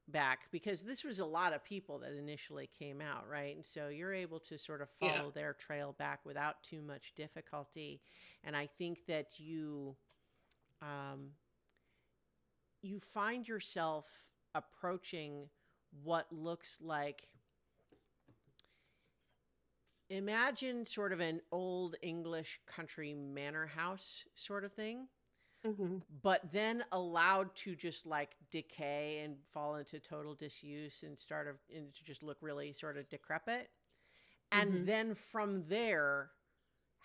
back, because this was a lot of people that initially came out, right? And so you're able to sort of follow their trail back without too much difficulty. And I think that you find yourself approaching what looks like, imagine sort of an old English country manor house sort of thing, but then allowed to just like decay and fall into total disuse and and to just look really sort of decrepit. And then from there,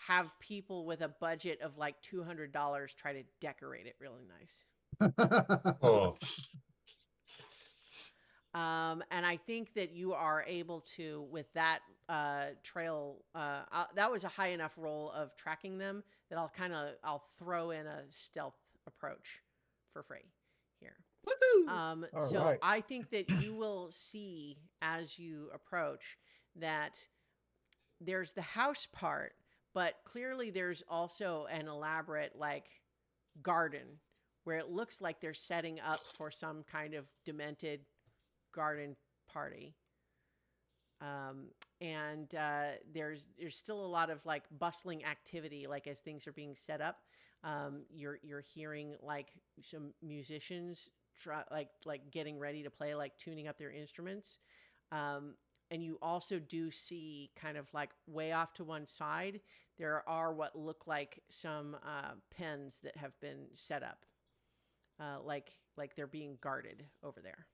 have people with a budget of like $200 try to decorate it really nice. Oh, And I think that you are able to, with that trail, that was a high enough roll of tracking them that I'll throw in a stealth approach for free here. Woohoo! So right. I think that you will see as you approach that there's the house part, but clearly there's also an elaborate like garden where it looks like they're setting up for some kind of demented garden party. And there's still a lot of like bustling activity, like as things are being set up. You're hearing like some musicians like getting ready to play, like tuning up their instruments. And you also do see kind of like way off to one side, there are what look like some pens that have been set up, like they're being guarded over there.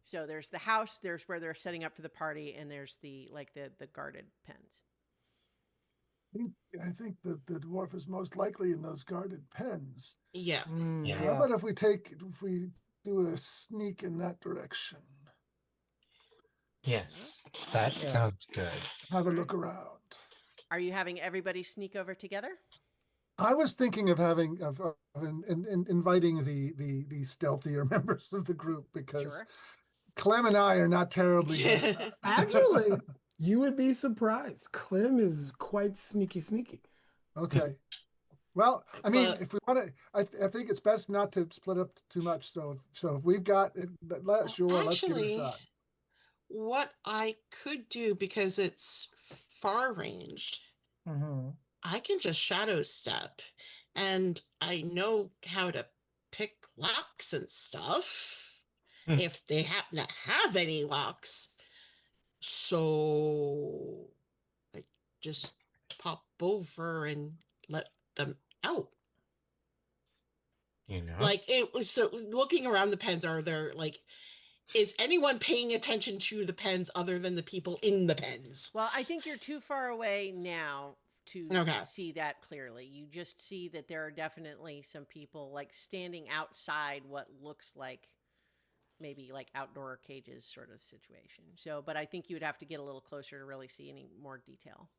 So there's the house, there's where they're setting up for the party, and there's the guarded pens. I think that the dwarf is most likely in those guarded pens. Yeah. Yeah. How about if we do a sneak in that direction? Yes, that sounds good. Have a look around. Are you having everybody sneak over together? I was thinking of inviting the stealthier members of the group, because Clem and I are not terribly good at that. Actually, you would be surprised. Clem is quite sneaky. Okay. Well, I mean, But- if we want to, I think it's best not to split up too much. So if we've got it, let's give it a Actually, shot. what I could do, because it's far ranged, I can just shadow step, and I know how to pick locks and stuff if they happen to have any locks. So I just pop over and let them out. You know? Like, it was, so looking around the pens, are there like, is anyone paying attention to the pens other than the people in the pens? Well, I think you're too far away now to see that clearly. You just see that there are definitely some people like standing outside what looks like maybe like outdoor cages sort of situation. So, but I think you would have to get a little closer to really see any more detail.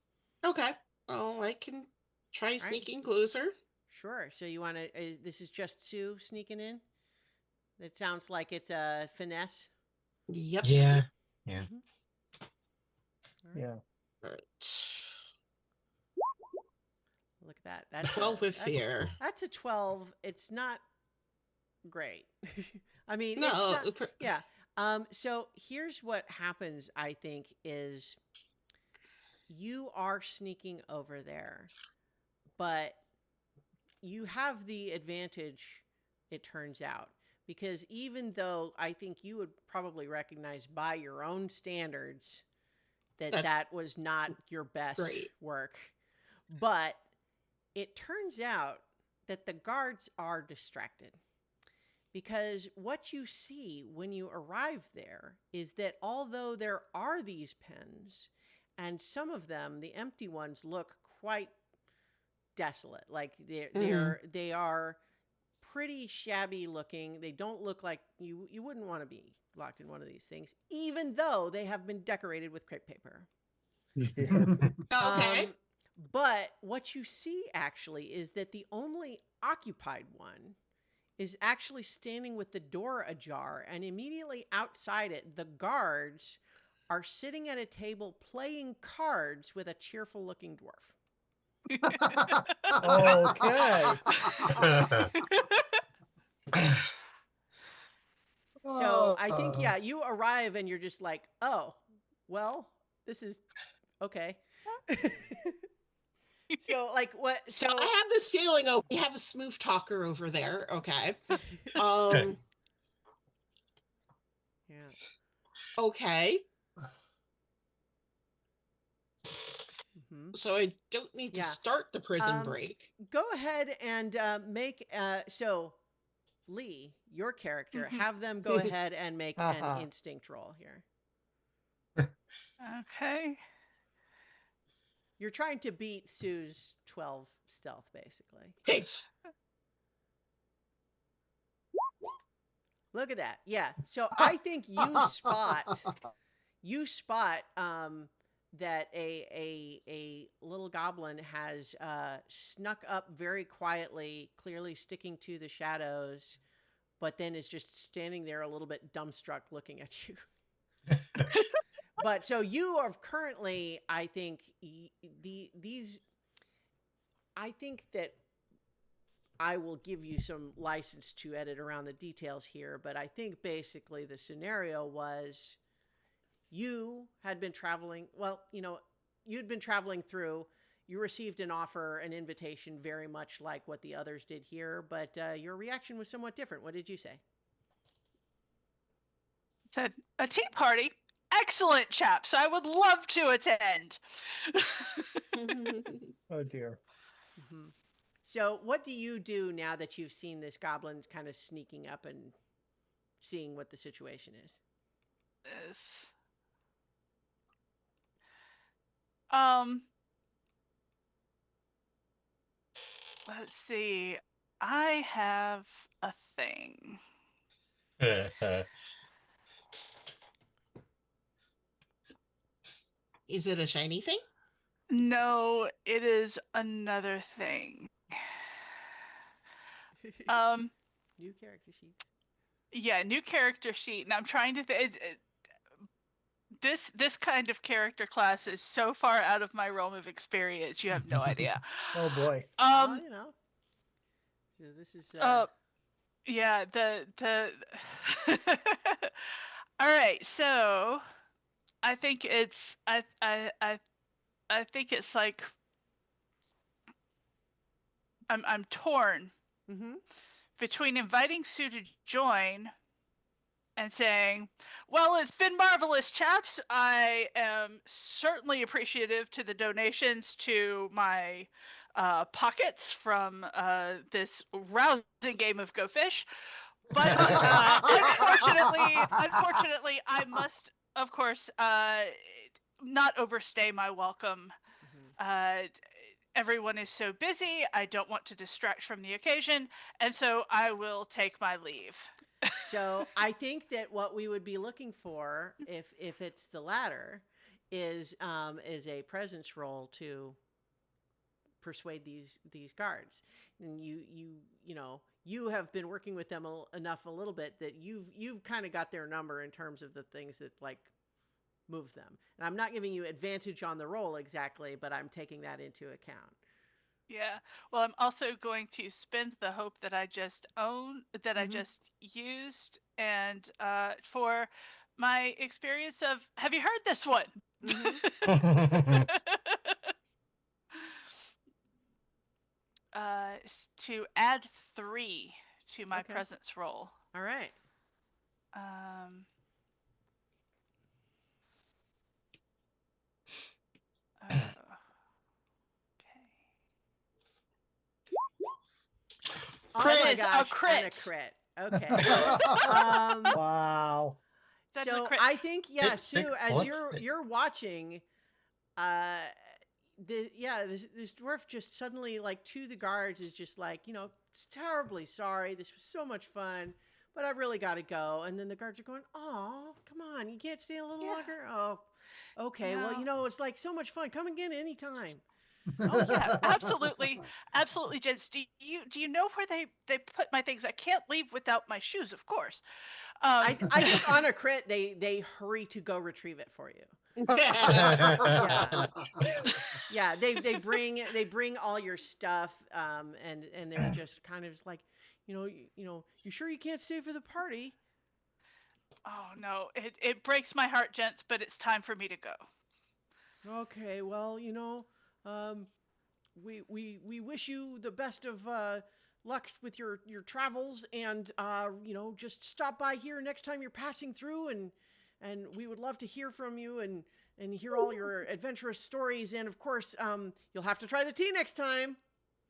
Okay. Oh, I can try sneaking closer. Sure. So you want to, this is just Sue sneaking in? It sounds like it's a finesse. Yep. Yeah. Yeah. Right. Look at that. That's 12 with fear. That's a 12. It's not great. I mean, No. it's not, yeah. So here's what happens, I think, is you are sneaking over there, but you have the advantage, it turns out, because even though I think you would probably recognize by your own standards that that was not your best Great. work, but it turns out that the guards are distracted. Because what you see when you arrive there is that although there are these pens, and some of them, the empty ones, look quite desolate. Like they are pretty shabby looking. They don't look like you wouldn't want to be locked in one of these things, even though they have been decorated with crepe paper. Okay. But what you see actually is that the only occupied one is actually standing with the door ajar, and immediately outside it, the guards are sitting at a table playing cards with a cheerful looking dwarf. Okay. So I think, yeah, you arrive and you're just like, oh, well, this is okay. So like what? So I have this feeling, we have a smooth talker over there. Okay. Yeah. Okay. Mhm. So I don't need to Yeah. start the prison break. Go ahead and make so Lee, your character, have them go ahead and make an instinct roll here. Okay. You're trying to beat Sue's 12 stealth, basically. Hey. Look at that. Yeah. So I think you spot that a little goblin has snuck up very quietly, clearly sticking to the shadows, but then is just standing there a little bit dumbstruck looking at you. But so you are currently, I think, I think that I will give you some license to edit around the details here, but I think basically the scenario was you had been traveling, you'd been traveling through, you received an offer, an invitation, very much like what the others did here, but your reaction was somewhat different. What did you say? Said, a tea party? Excellent, chaps. I would love to attend. Oh dear. Mm-hmm. So what do you do now that you've seen this goblin kind of sneaking up and seeing what the situation is? Yes. Let's see. I have a thing. Is it a shiny thing? No, it is another thing. New character sheet. Yeah, new character sheet, and I'm trying to think. This kind of character class is so far out of my realm of experience. You have no idea. Oh boy. So this is yeah, the all right, so I think it's I think it's like I'm torn between inviting Sue to join and saying, well, it's been marvelous, chaps. I am certainly appreciative to the donations to my pockets from this rousing game of Go Fish. But unfortunately, I must, of course, not overstay my welcome. Everyone is so busy. I don't want to distract from the occasion, and so I will take my leave. So I think that what we would be looking for, if it's the latter, is a presence roll to persuade these guards. And you have been working with them enough a little bit that you've kind of got their number in terms of the things that like move them. And I'm not giving you advantage on the roll exactly, but I'm taking that into account. Yeah. Well, I'm also going to spend the hope that I just I just used, and for my experience of, have you heard this one? To add 3 to my presence roll. All right. Okay. Oh my Is a gosh, and a crit. crit. Okay. Wow. That's a So crit. I think, yeah, Six, Sue, six, as plus you're six. you're watching, this dwarf just suddenly, like, to the guards is just like, it's terribly sorry. This was so much fun, but I've really got to go. And then the guards are going, oh, come on, you can't stay a little Yeah. longer? Oh, okay. Well, No. it's like so much fun. Come again anytime. Oh yeah, absolutely, absolutely, gents. Do you know where they put my things? I can't leave without my shoes, of course. I think on a crit, they hurry to go retrieve it for you. Yeah. Yeah, they bring all your stuff, and they're just kind of just like, you sure you can't stay for the party? Oh no, it breaks my heart, gents, but it's time for me to go. Okay, well, we wish you the best of luck with your travels, and just stop by here next time you're passing through, and we would love to hear from you and hear all your adventurous stories, and of course, you'll have to try the tea next time.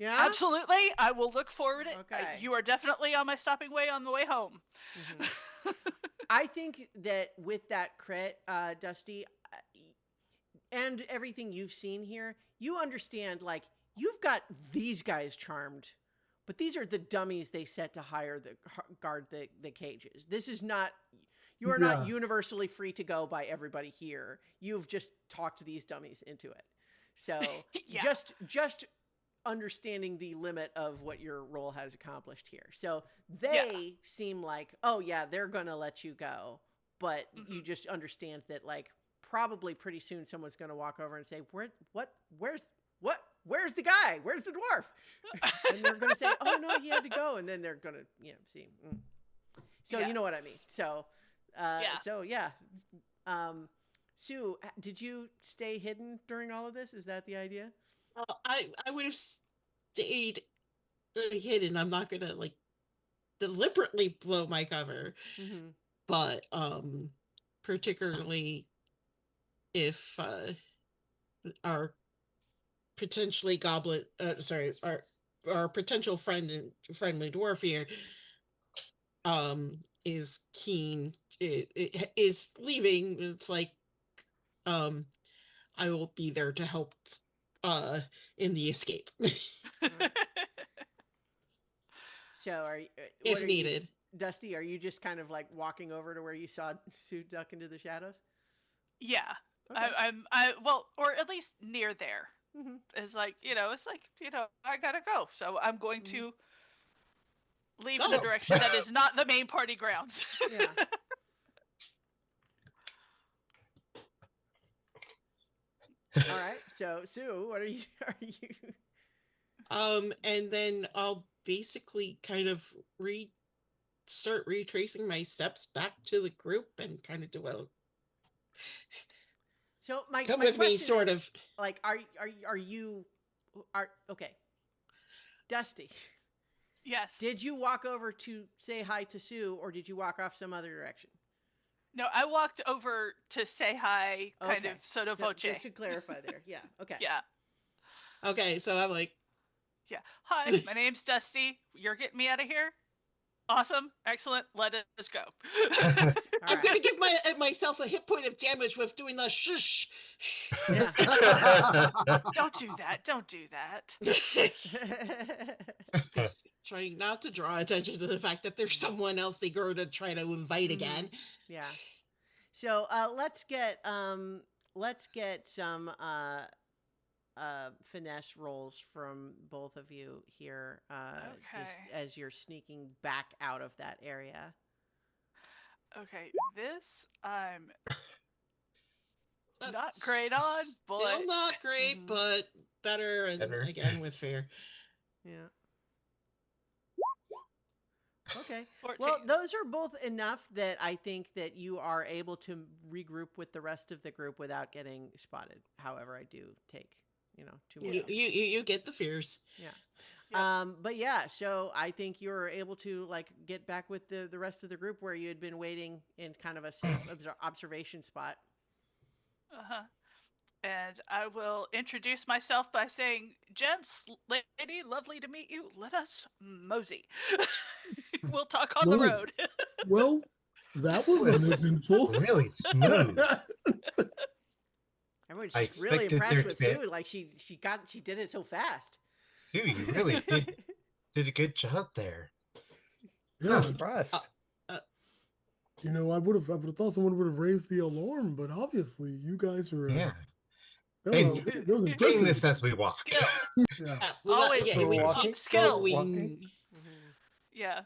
Yeah, Absolutely, I will look forward to it. Okay. You are definitely on my stopping way on the way home. Mhm. I think that with that crit, Dusty, and everything you've seen here, you understand, like, you've got these guys charmed, but these are the dummies they set to guard the cages. This is not, you are not Yeah. universally free to go by everybody here. You've just talked these dummies into it. So Yeah. just understanding the limit of what your role has accomplished here. So they seem like, oh yeah, they're going to let you go, but you just understand that, like, probably pretty soon someone's going to walk over and say, where's the guy? Where's the dwarf? And they're going to say, oh no, he had to go. And then they're going to, see. So Yeah. you know what I mean? So, Yeah. So yeah. Sue, did you stay hidden during all of this? Is that the idea? I would have stayed hidden. I'm not gonna like deliberately blow my cover, Mm-hmm. but particularly if our potentially goblin, our potential friendly dwarf here, is keen, is leaving. It's like, I will be there to help, in the escape So are you, if needed. Dusty, are you just kind of like walking over to where you saw Sue duck into the shadows? Yeah. Okay. Well, or at least near there. Mm-hmm. It's like, I gotta go. So I'm going to leave in Go. a direction that is not the main party grounds. Yeah. All right. So Sue, what are you? And then I'll basically kind of start retracing my steps back to the group and kind of do a So my come my with me, question sort is, of. like, are you okay? Dusty, Yes. did you walk over to say hi to Sue, or did you walk off some other direction? No, I walked over to say hi, kind Okay. of sotto So, voce. just to clarify there. Yeah. Okay. Yeah. Okay, so I'm like, Yeah. Hi, my name's Dusty. You're getting me out of here? Awesome. Excellent. Let us go. All I'm right. gonna give myself a hit point of damage with doing the shush. Yeah. Don't do that. Don't do that. Just trying not to draw attention to the fact that there's someone else they go to try to invite again. Yeah. So let's get some finesse rolls from both of you here. Just Okay. as you're sneaking back out of that area. Okay, this I'm That's not great on, but still not great, Mhm. but better, and Better. again with fear. Yeah. Okay. 14. Well, those are both enough that I think that you are able to regroup with the rest of the group without getting spotted. However, I do take too much. You get the fears. Yeah. Yep. But yeah, so I think you were able to like get back with the rest of the group where you had been waiting in kind of a safe observation spot. Uh-huh. And I will introduce myself by saying, "Gents, lady, lovely to meet you. Let us mosey. We'll talk on the Whoa. road." Well, that was Was uneventful. really smooth. Everyone's I just really expected impressed there with to be- Sue. Like she did it so fast. Sue, you really did a good job there. Yeah, Huh. Impressed. you know, I would have thought someone would have raised the alarm, but obviously you guys are. Yeah. That Hey, was, that was Doing impressive. this as we walk. Skill. Yeah. Always So we walking- keep skill. going. Yeah.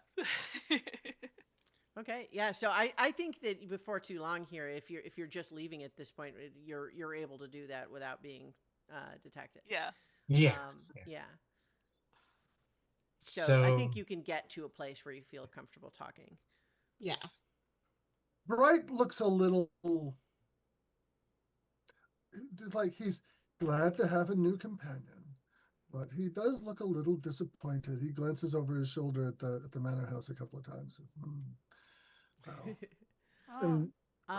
Okay, yeah. So I think that before too long here, if you're just leaving at this point, you're able to do that without being detected. Yeah. Yeah. Yeah. So I think you can get to a place where you feel comfortable talking. Yeah. Bright looks a little, just like he's glad to have a new companion, but he does look a little disappointed. He glances over his shoulder at the manor house a couple of times. Says, well, Oh. And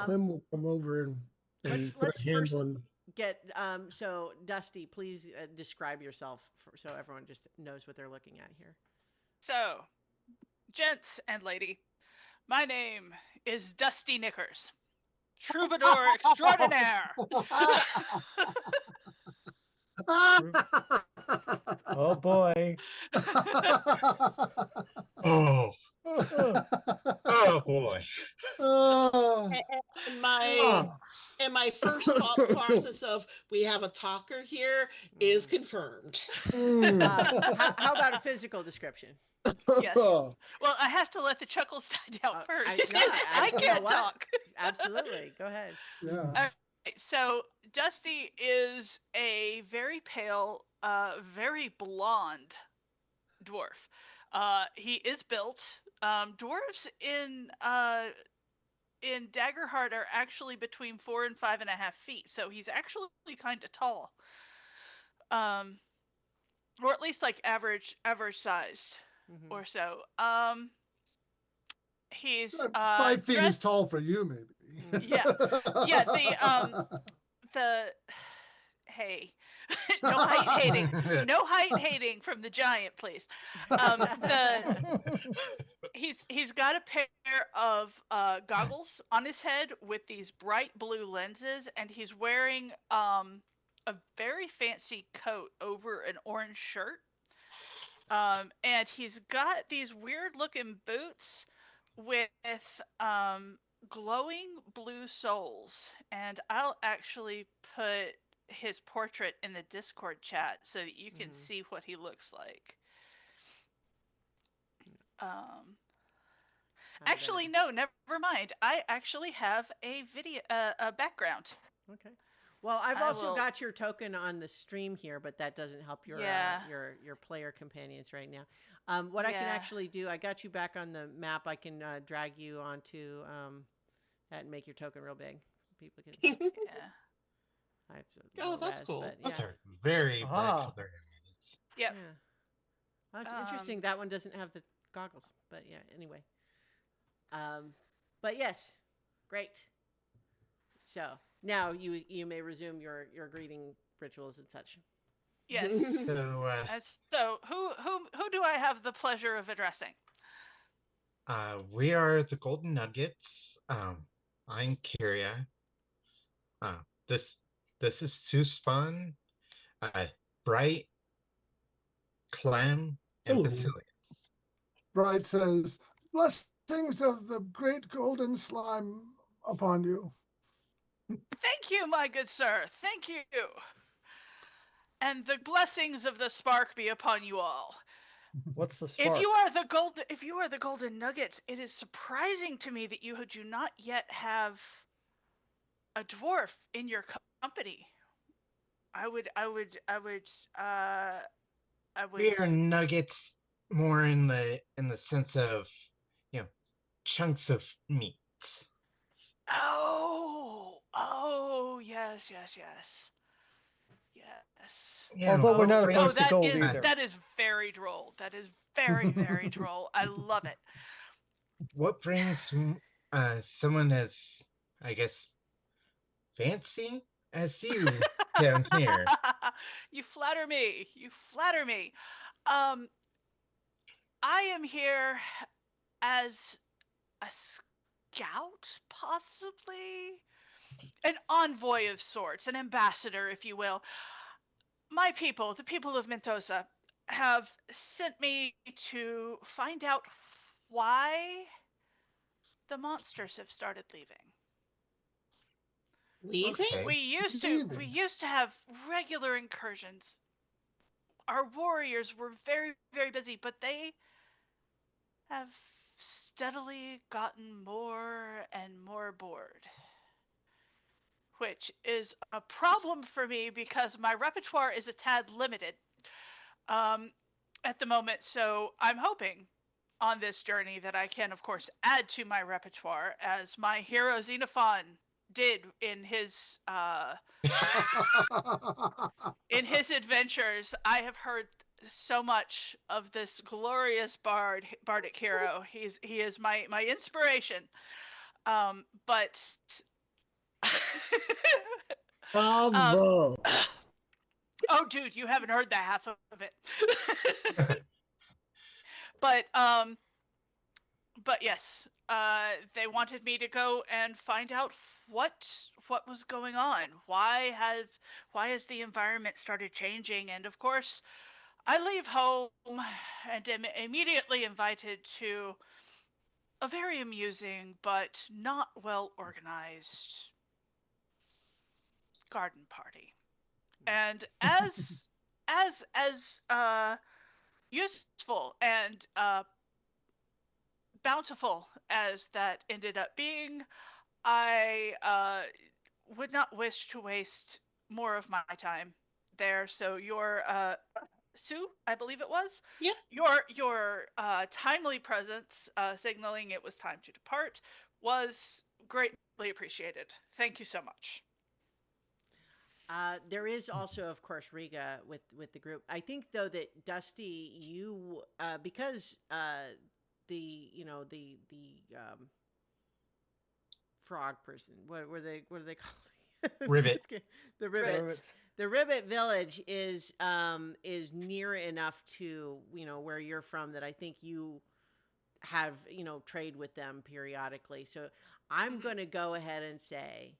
Clem will come over and Let's put a hand first on. get so Dusty, please describe yourself so everyone just knows what they're looking at here. So, gents and lady, my name is Dusty Knickers, troubadour extraordinaire. Oh boy. Oh. Oh boy. Oh. And my Oh. and my first thought process of we have a talker here is confirmed. How about a physical description? Yes. Well, I have to let the chuckles die down first. I you know can't what? talk. Absolutely. Go ahead. Yeah. Alright, so Dusty is a very pale, very blonde dwarf. He is built. Dwarves in Daggerheart are actually between 4 and 5.5 feet, so he's actually kind of tall. Or at least like average sized or so. He's 5 feet is dressed- tall for you, maybe. Yeah. The hey, no height hating, no height hating from the giant, please. He's got a pair of goggles on his head with these bright blue lenses, and he's wearing a very fancy coat over an orange shirt. And he's got these weird looking boots with glowing blue soles, and I'll actually put his portrait in the Discord chat so that you can see what he looks like. Actually, no, never mind. I actually have a video, a background. Okay. Well, I've I also will- got your token on the stream here, but that doesn't help your Yeah. your player companions right now. What I can Yeah. actually do, I got you back on the map. I can drag you onto that and make your token real big. People can. Yeah. It's a Oh, low that's res, cool. but Those yeah. are very bright Ah. colored images. Yep. Yeah. Oh, it's interesting. That one doesn't have the goggles, but yeah. Anyway. But yes, great. So now you may resume your greeting rituals and such. Yes. So, So who do I have the pleasure of addressing? we are the Golden Nuggets. I'm Kyria. This is Suspon, Bright, Clem, and Hello. Basilius. Bright says, blessings of the great golden slime upon you. Thank you, my good sir. Thank you. And the blessings of the spark be upon you all. What's the spark? If you are the golden nuggets, it is surprising to me that you do not yet have a dwarf in your company. I would. We are nuggets more in the sense of, chunks of meat. Oh, yes. Yeah, Although we're what not brings- opposed to gold is either. that is very droll. That is very very droll. I love it. what brings someone as, I guess, fancy as you down here? You flatter me. You flatter me. Um, I am here as a scout, possibly an envoy of sorts, an ambassador, if you will. My people, the people of Mentosa, have sent me to find out why the monsters have started leaving. Leaving? Okay. We Leaving. used to have regular incursions. Our warriors were very very busy, but they have steadily gotten more and more bored, which is a problem for me because my repertoire is a tad limited um, at the moment. So I'm hoping on this journey that I can, of course, add to my repertoire as my hero Xenophon did in his adventures. I have heard so much of this glorious bardic hero. He is my inspiration. But Bravo. oh, dude, you haven't heard the half of it. but yes, they wanted me to go and find out what was going on. Why has the environment started changing? And of course, I leave home and am immediately invited to a very amusing but not well organized garden party. And as useful and bountiful as that ended up being, I would not wish to waste more of my time there. So your Sue, I believe it was. Yep. Your timely presence, signaling it was time to depart, was greatly appreciated. Thank you so much. There is also, of course, Riga with the group. I think though that Dusty, you because the frog person, what are they calling Ribbit. the ribbits. Ribbits. The Ribbit village is near enough to where you're from that I think you have trade with them periodically. So I'm going to go ahead and say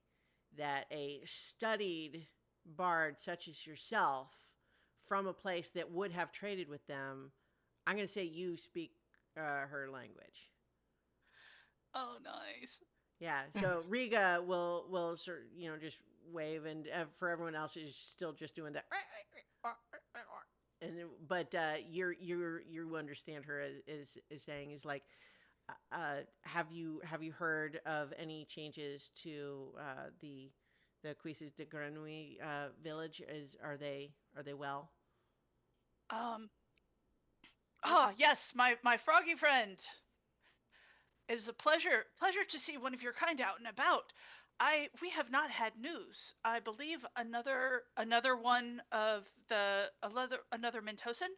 that a studied bard such as yourself from a place that would have traded with them, I'm going to say you speak her language. Oh, nice. Yeah, so Riga will sort just wave, and for everyone else is still just doing that. And but you understand her as saying is like, have you heard of any changes to the Cuises de Grenouille village? Are they well? Yes, my froggy friend. It is a pleasure to see one of your kind out and about. We have not had news. I believe another one of another Mentosan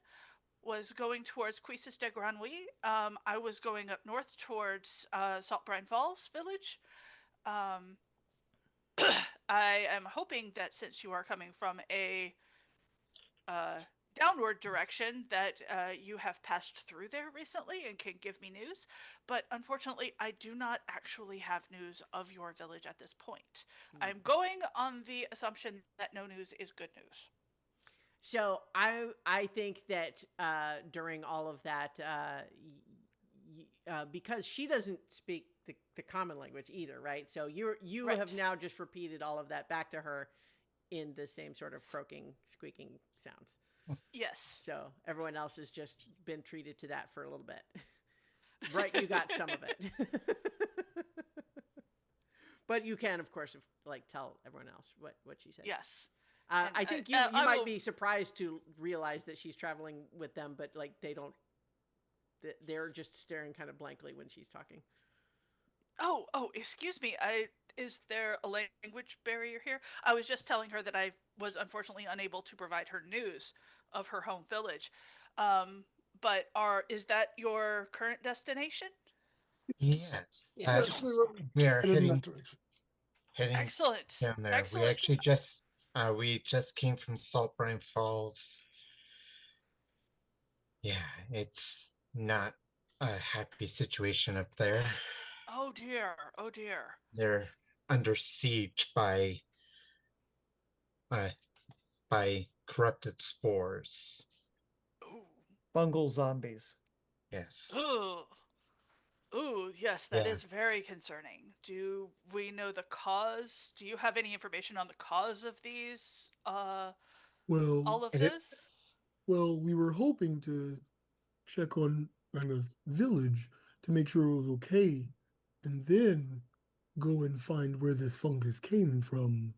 was going towards Cuises de Grenouille. I was going up north towards Saltbrine Falls village. I am hoping that since you are coming from a downward direction that you have passed through there recently and can give me news. But unfortunately, I do not actually have news of your village at this point. I'm going on the assumption that no news is good news. So I think that during all of that, because she doesn't speak the common language either, right? So you Right. have now just repeated all of that back to her in the same sort of croaking, squeaking sounds. Yes. So everyone else has just been treated to that for a little bit. Right, you got some of it. But you can, of course, tell everyone else what she said. Yes. I think you might be surprised to realize that she's traveling with them, but they don't. They're just staring kind of blankly when she's talking. Oh, excuse me. is there a language barrier here? I was just telling her that I was unfortunately unable to provide her news of her home village. But is that your current destination? Yes, Yes, that's we were we are headed in that direction. heading Excellent. down there. Excellent. We actually we just came from Saltbrine Falls. Yeah, it's not a happy situation up there. Oh dear. Oh dear. They're under siege uh, by corrupted spores. Ooh. Fungal zombies. Yes. Ooh. Ooh, yes, that Yeah. is very concerning. Do we know the cause? Do you have any information on the cause of these? All Well, of It, this? well, we were hoping to check on Anna's village to make sure it was okay, and then go and find where this fungus came from.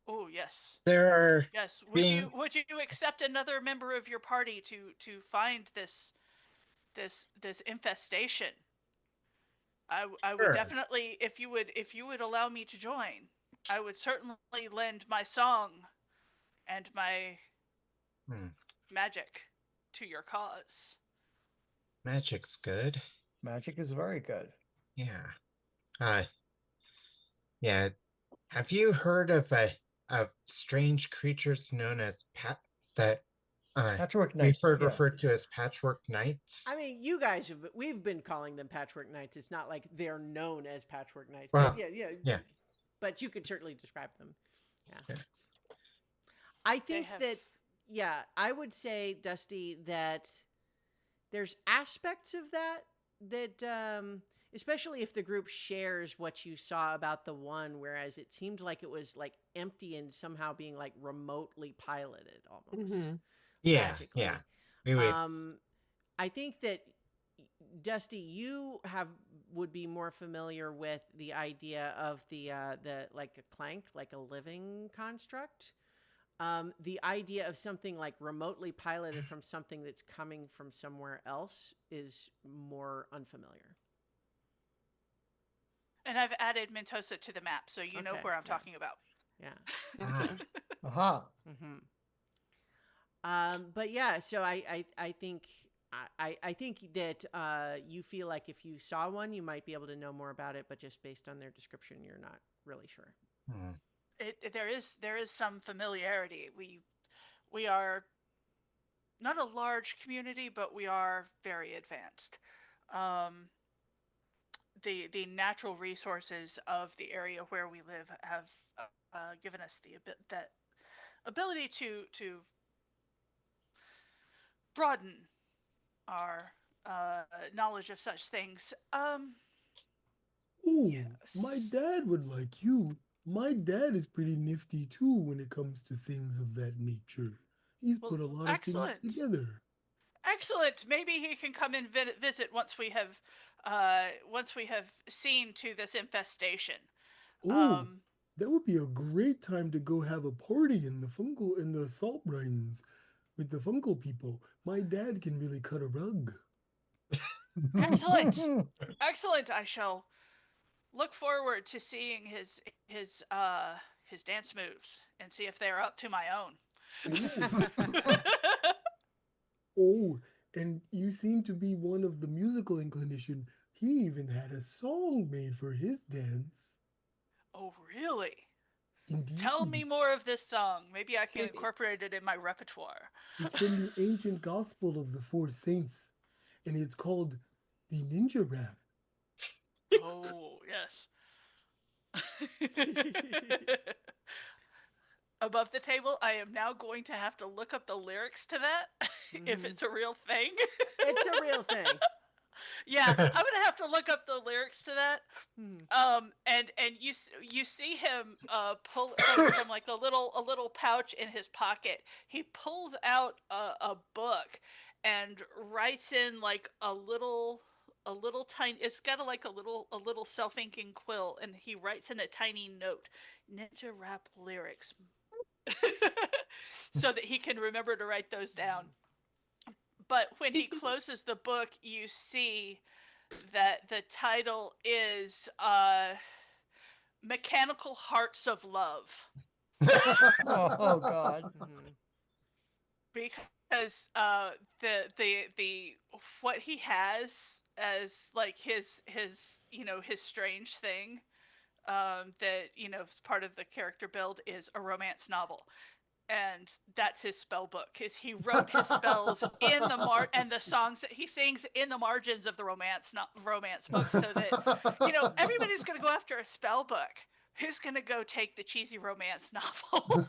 Oh, yes. there are Yes. being Would you accept another member of your party to find this infestation? I would sure. definitely, if you would allow me to join, I would certainly lend my song and my Hmm, magic to your cause. magic's good. Magic is very good. Yeah. Uh, yeah. Have you heard of strange creatures known as that Patchwork we've Knight. heard Yeah. referred to as patchwork knights? I mean, you guys we've been calling them Patchwork Knights. It's not like they're known as Patchwork Knights. Well, But yeah. But you could certainly describe them. Yeah. Yeah. I They think have that, yeah, I would say, Dusty, that there's aspects of that especially if the group shares what you saw about the one, whereas it seemed like it was like empty and somehow being like remotely piloted almost Yeah. magically. Yeah. We would. I think that, Dusty, you would be more familiar with the idea of the like a clank, like a living construct. The idea of something like remotely piloted from something that's coming from somewhere else is more unfamiliar. And I've added Mentosa to the map, so you know Okay, where I'm yeah. talking about. Yeah. Ah, Aha. Mm-hmm. But yeah, so I think I think that you feel like if you saw one, you might be able to know more about it, but just based on their description, you're not really sure. hmm. There is some familiarity. We are not a large community, but we are very advanced. Um, the natural resources of the area where we live have given us that ability to broaden our knowledge of such things. Oh, my Yes. dad would like you. My dad is pretty nifty too when it comes to things of that nature. He's Well, put a lot of things excellent. together. Excellent. Maybe he can come and visit once we have seen to this infestation. Oh, Um, that would be a great time to go have a party in the salt brines with the fungal people. My dad can really cut a rug. Excellent. Excellent. I shall look forward to seeing his dance moves and see if they're up to my own. Oh, and you seem to be one of the musical inclination. He even had a song made for his dance. Oh, really? Tell me Indeed. more of this song. Maybe I can It- incorporate it in my repertoire. It's from the ancient gospel of the four saints, and it's called the Ninja Rap. Oh, yes. Above the table, I am now going to have to look up the lyrics to that if Mhm. it's a real thing. It's a real thing. Yeah, I'm gonna have to look up the lyrics to that. Hmm. And you see him pull from like a little pouch in his pocket. He pulls out a book and writes in like a little tiny. It's got a little self inking quill, and he writes in a tiny note, "Ninja rap lyrics," so that he can remember to write those down. But when he closes the book, you see that the title is Mechanical Hearts of Love. Oh God. Mhm. Because the what he has as like his his strange thing that is part of the character build is a romance novel, and that's his spell book. Is he wrote his spells in the and the songs that he sings in the margins of the romance book, so that everybody's gonna go after a spell book. Who's gonna go take the cheesy romance novel?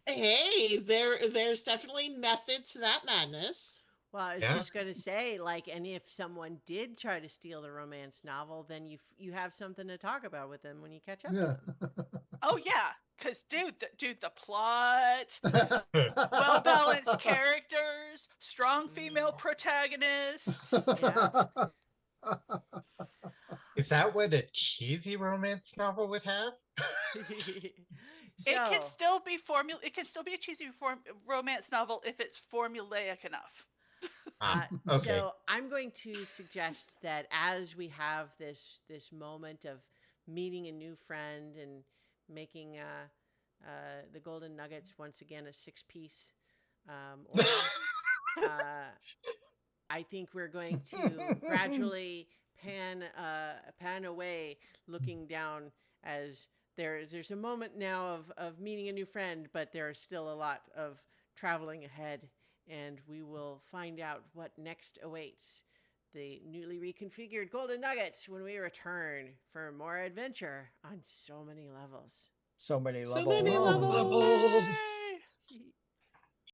Hey, there's definitely method to that madness. Well, I was Yeah. just going to say, like, and if someone did try to steal the romance novel, then you have something to talk about with them when you catch up to Yeah. them. Oh yeah, because dude, the plot, well balanced characters, strong female protagonists. Yeah. Is that what a cheesy romance novel would have? It can So, still be It can still be a cheesy romance novel if it's formulaic enough. Okay. so I'm going to suggest that as we have this moment of meeting a new friend and making the golden nuggets once again a 6-piece order, I think we're going to gradually pan away, looking down as there's a moment now of meeting a new friend, but there is still a lot of traveling ahead, and we will find out what next awaits the newly reconfigured golden nuggets when we return for more adventure on so many levels. So many So levels. many levels. Yay!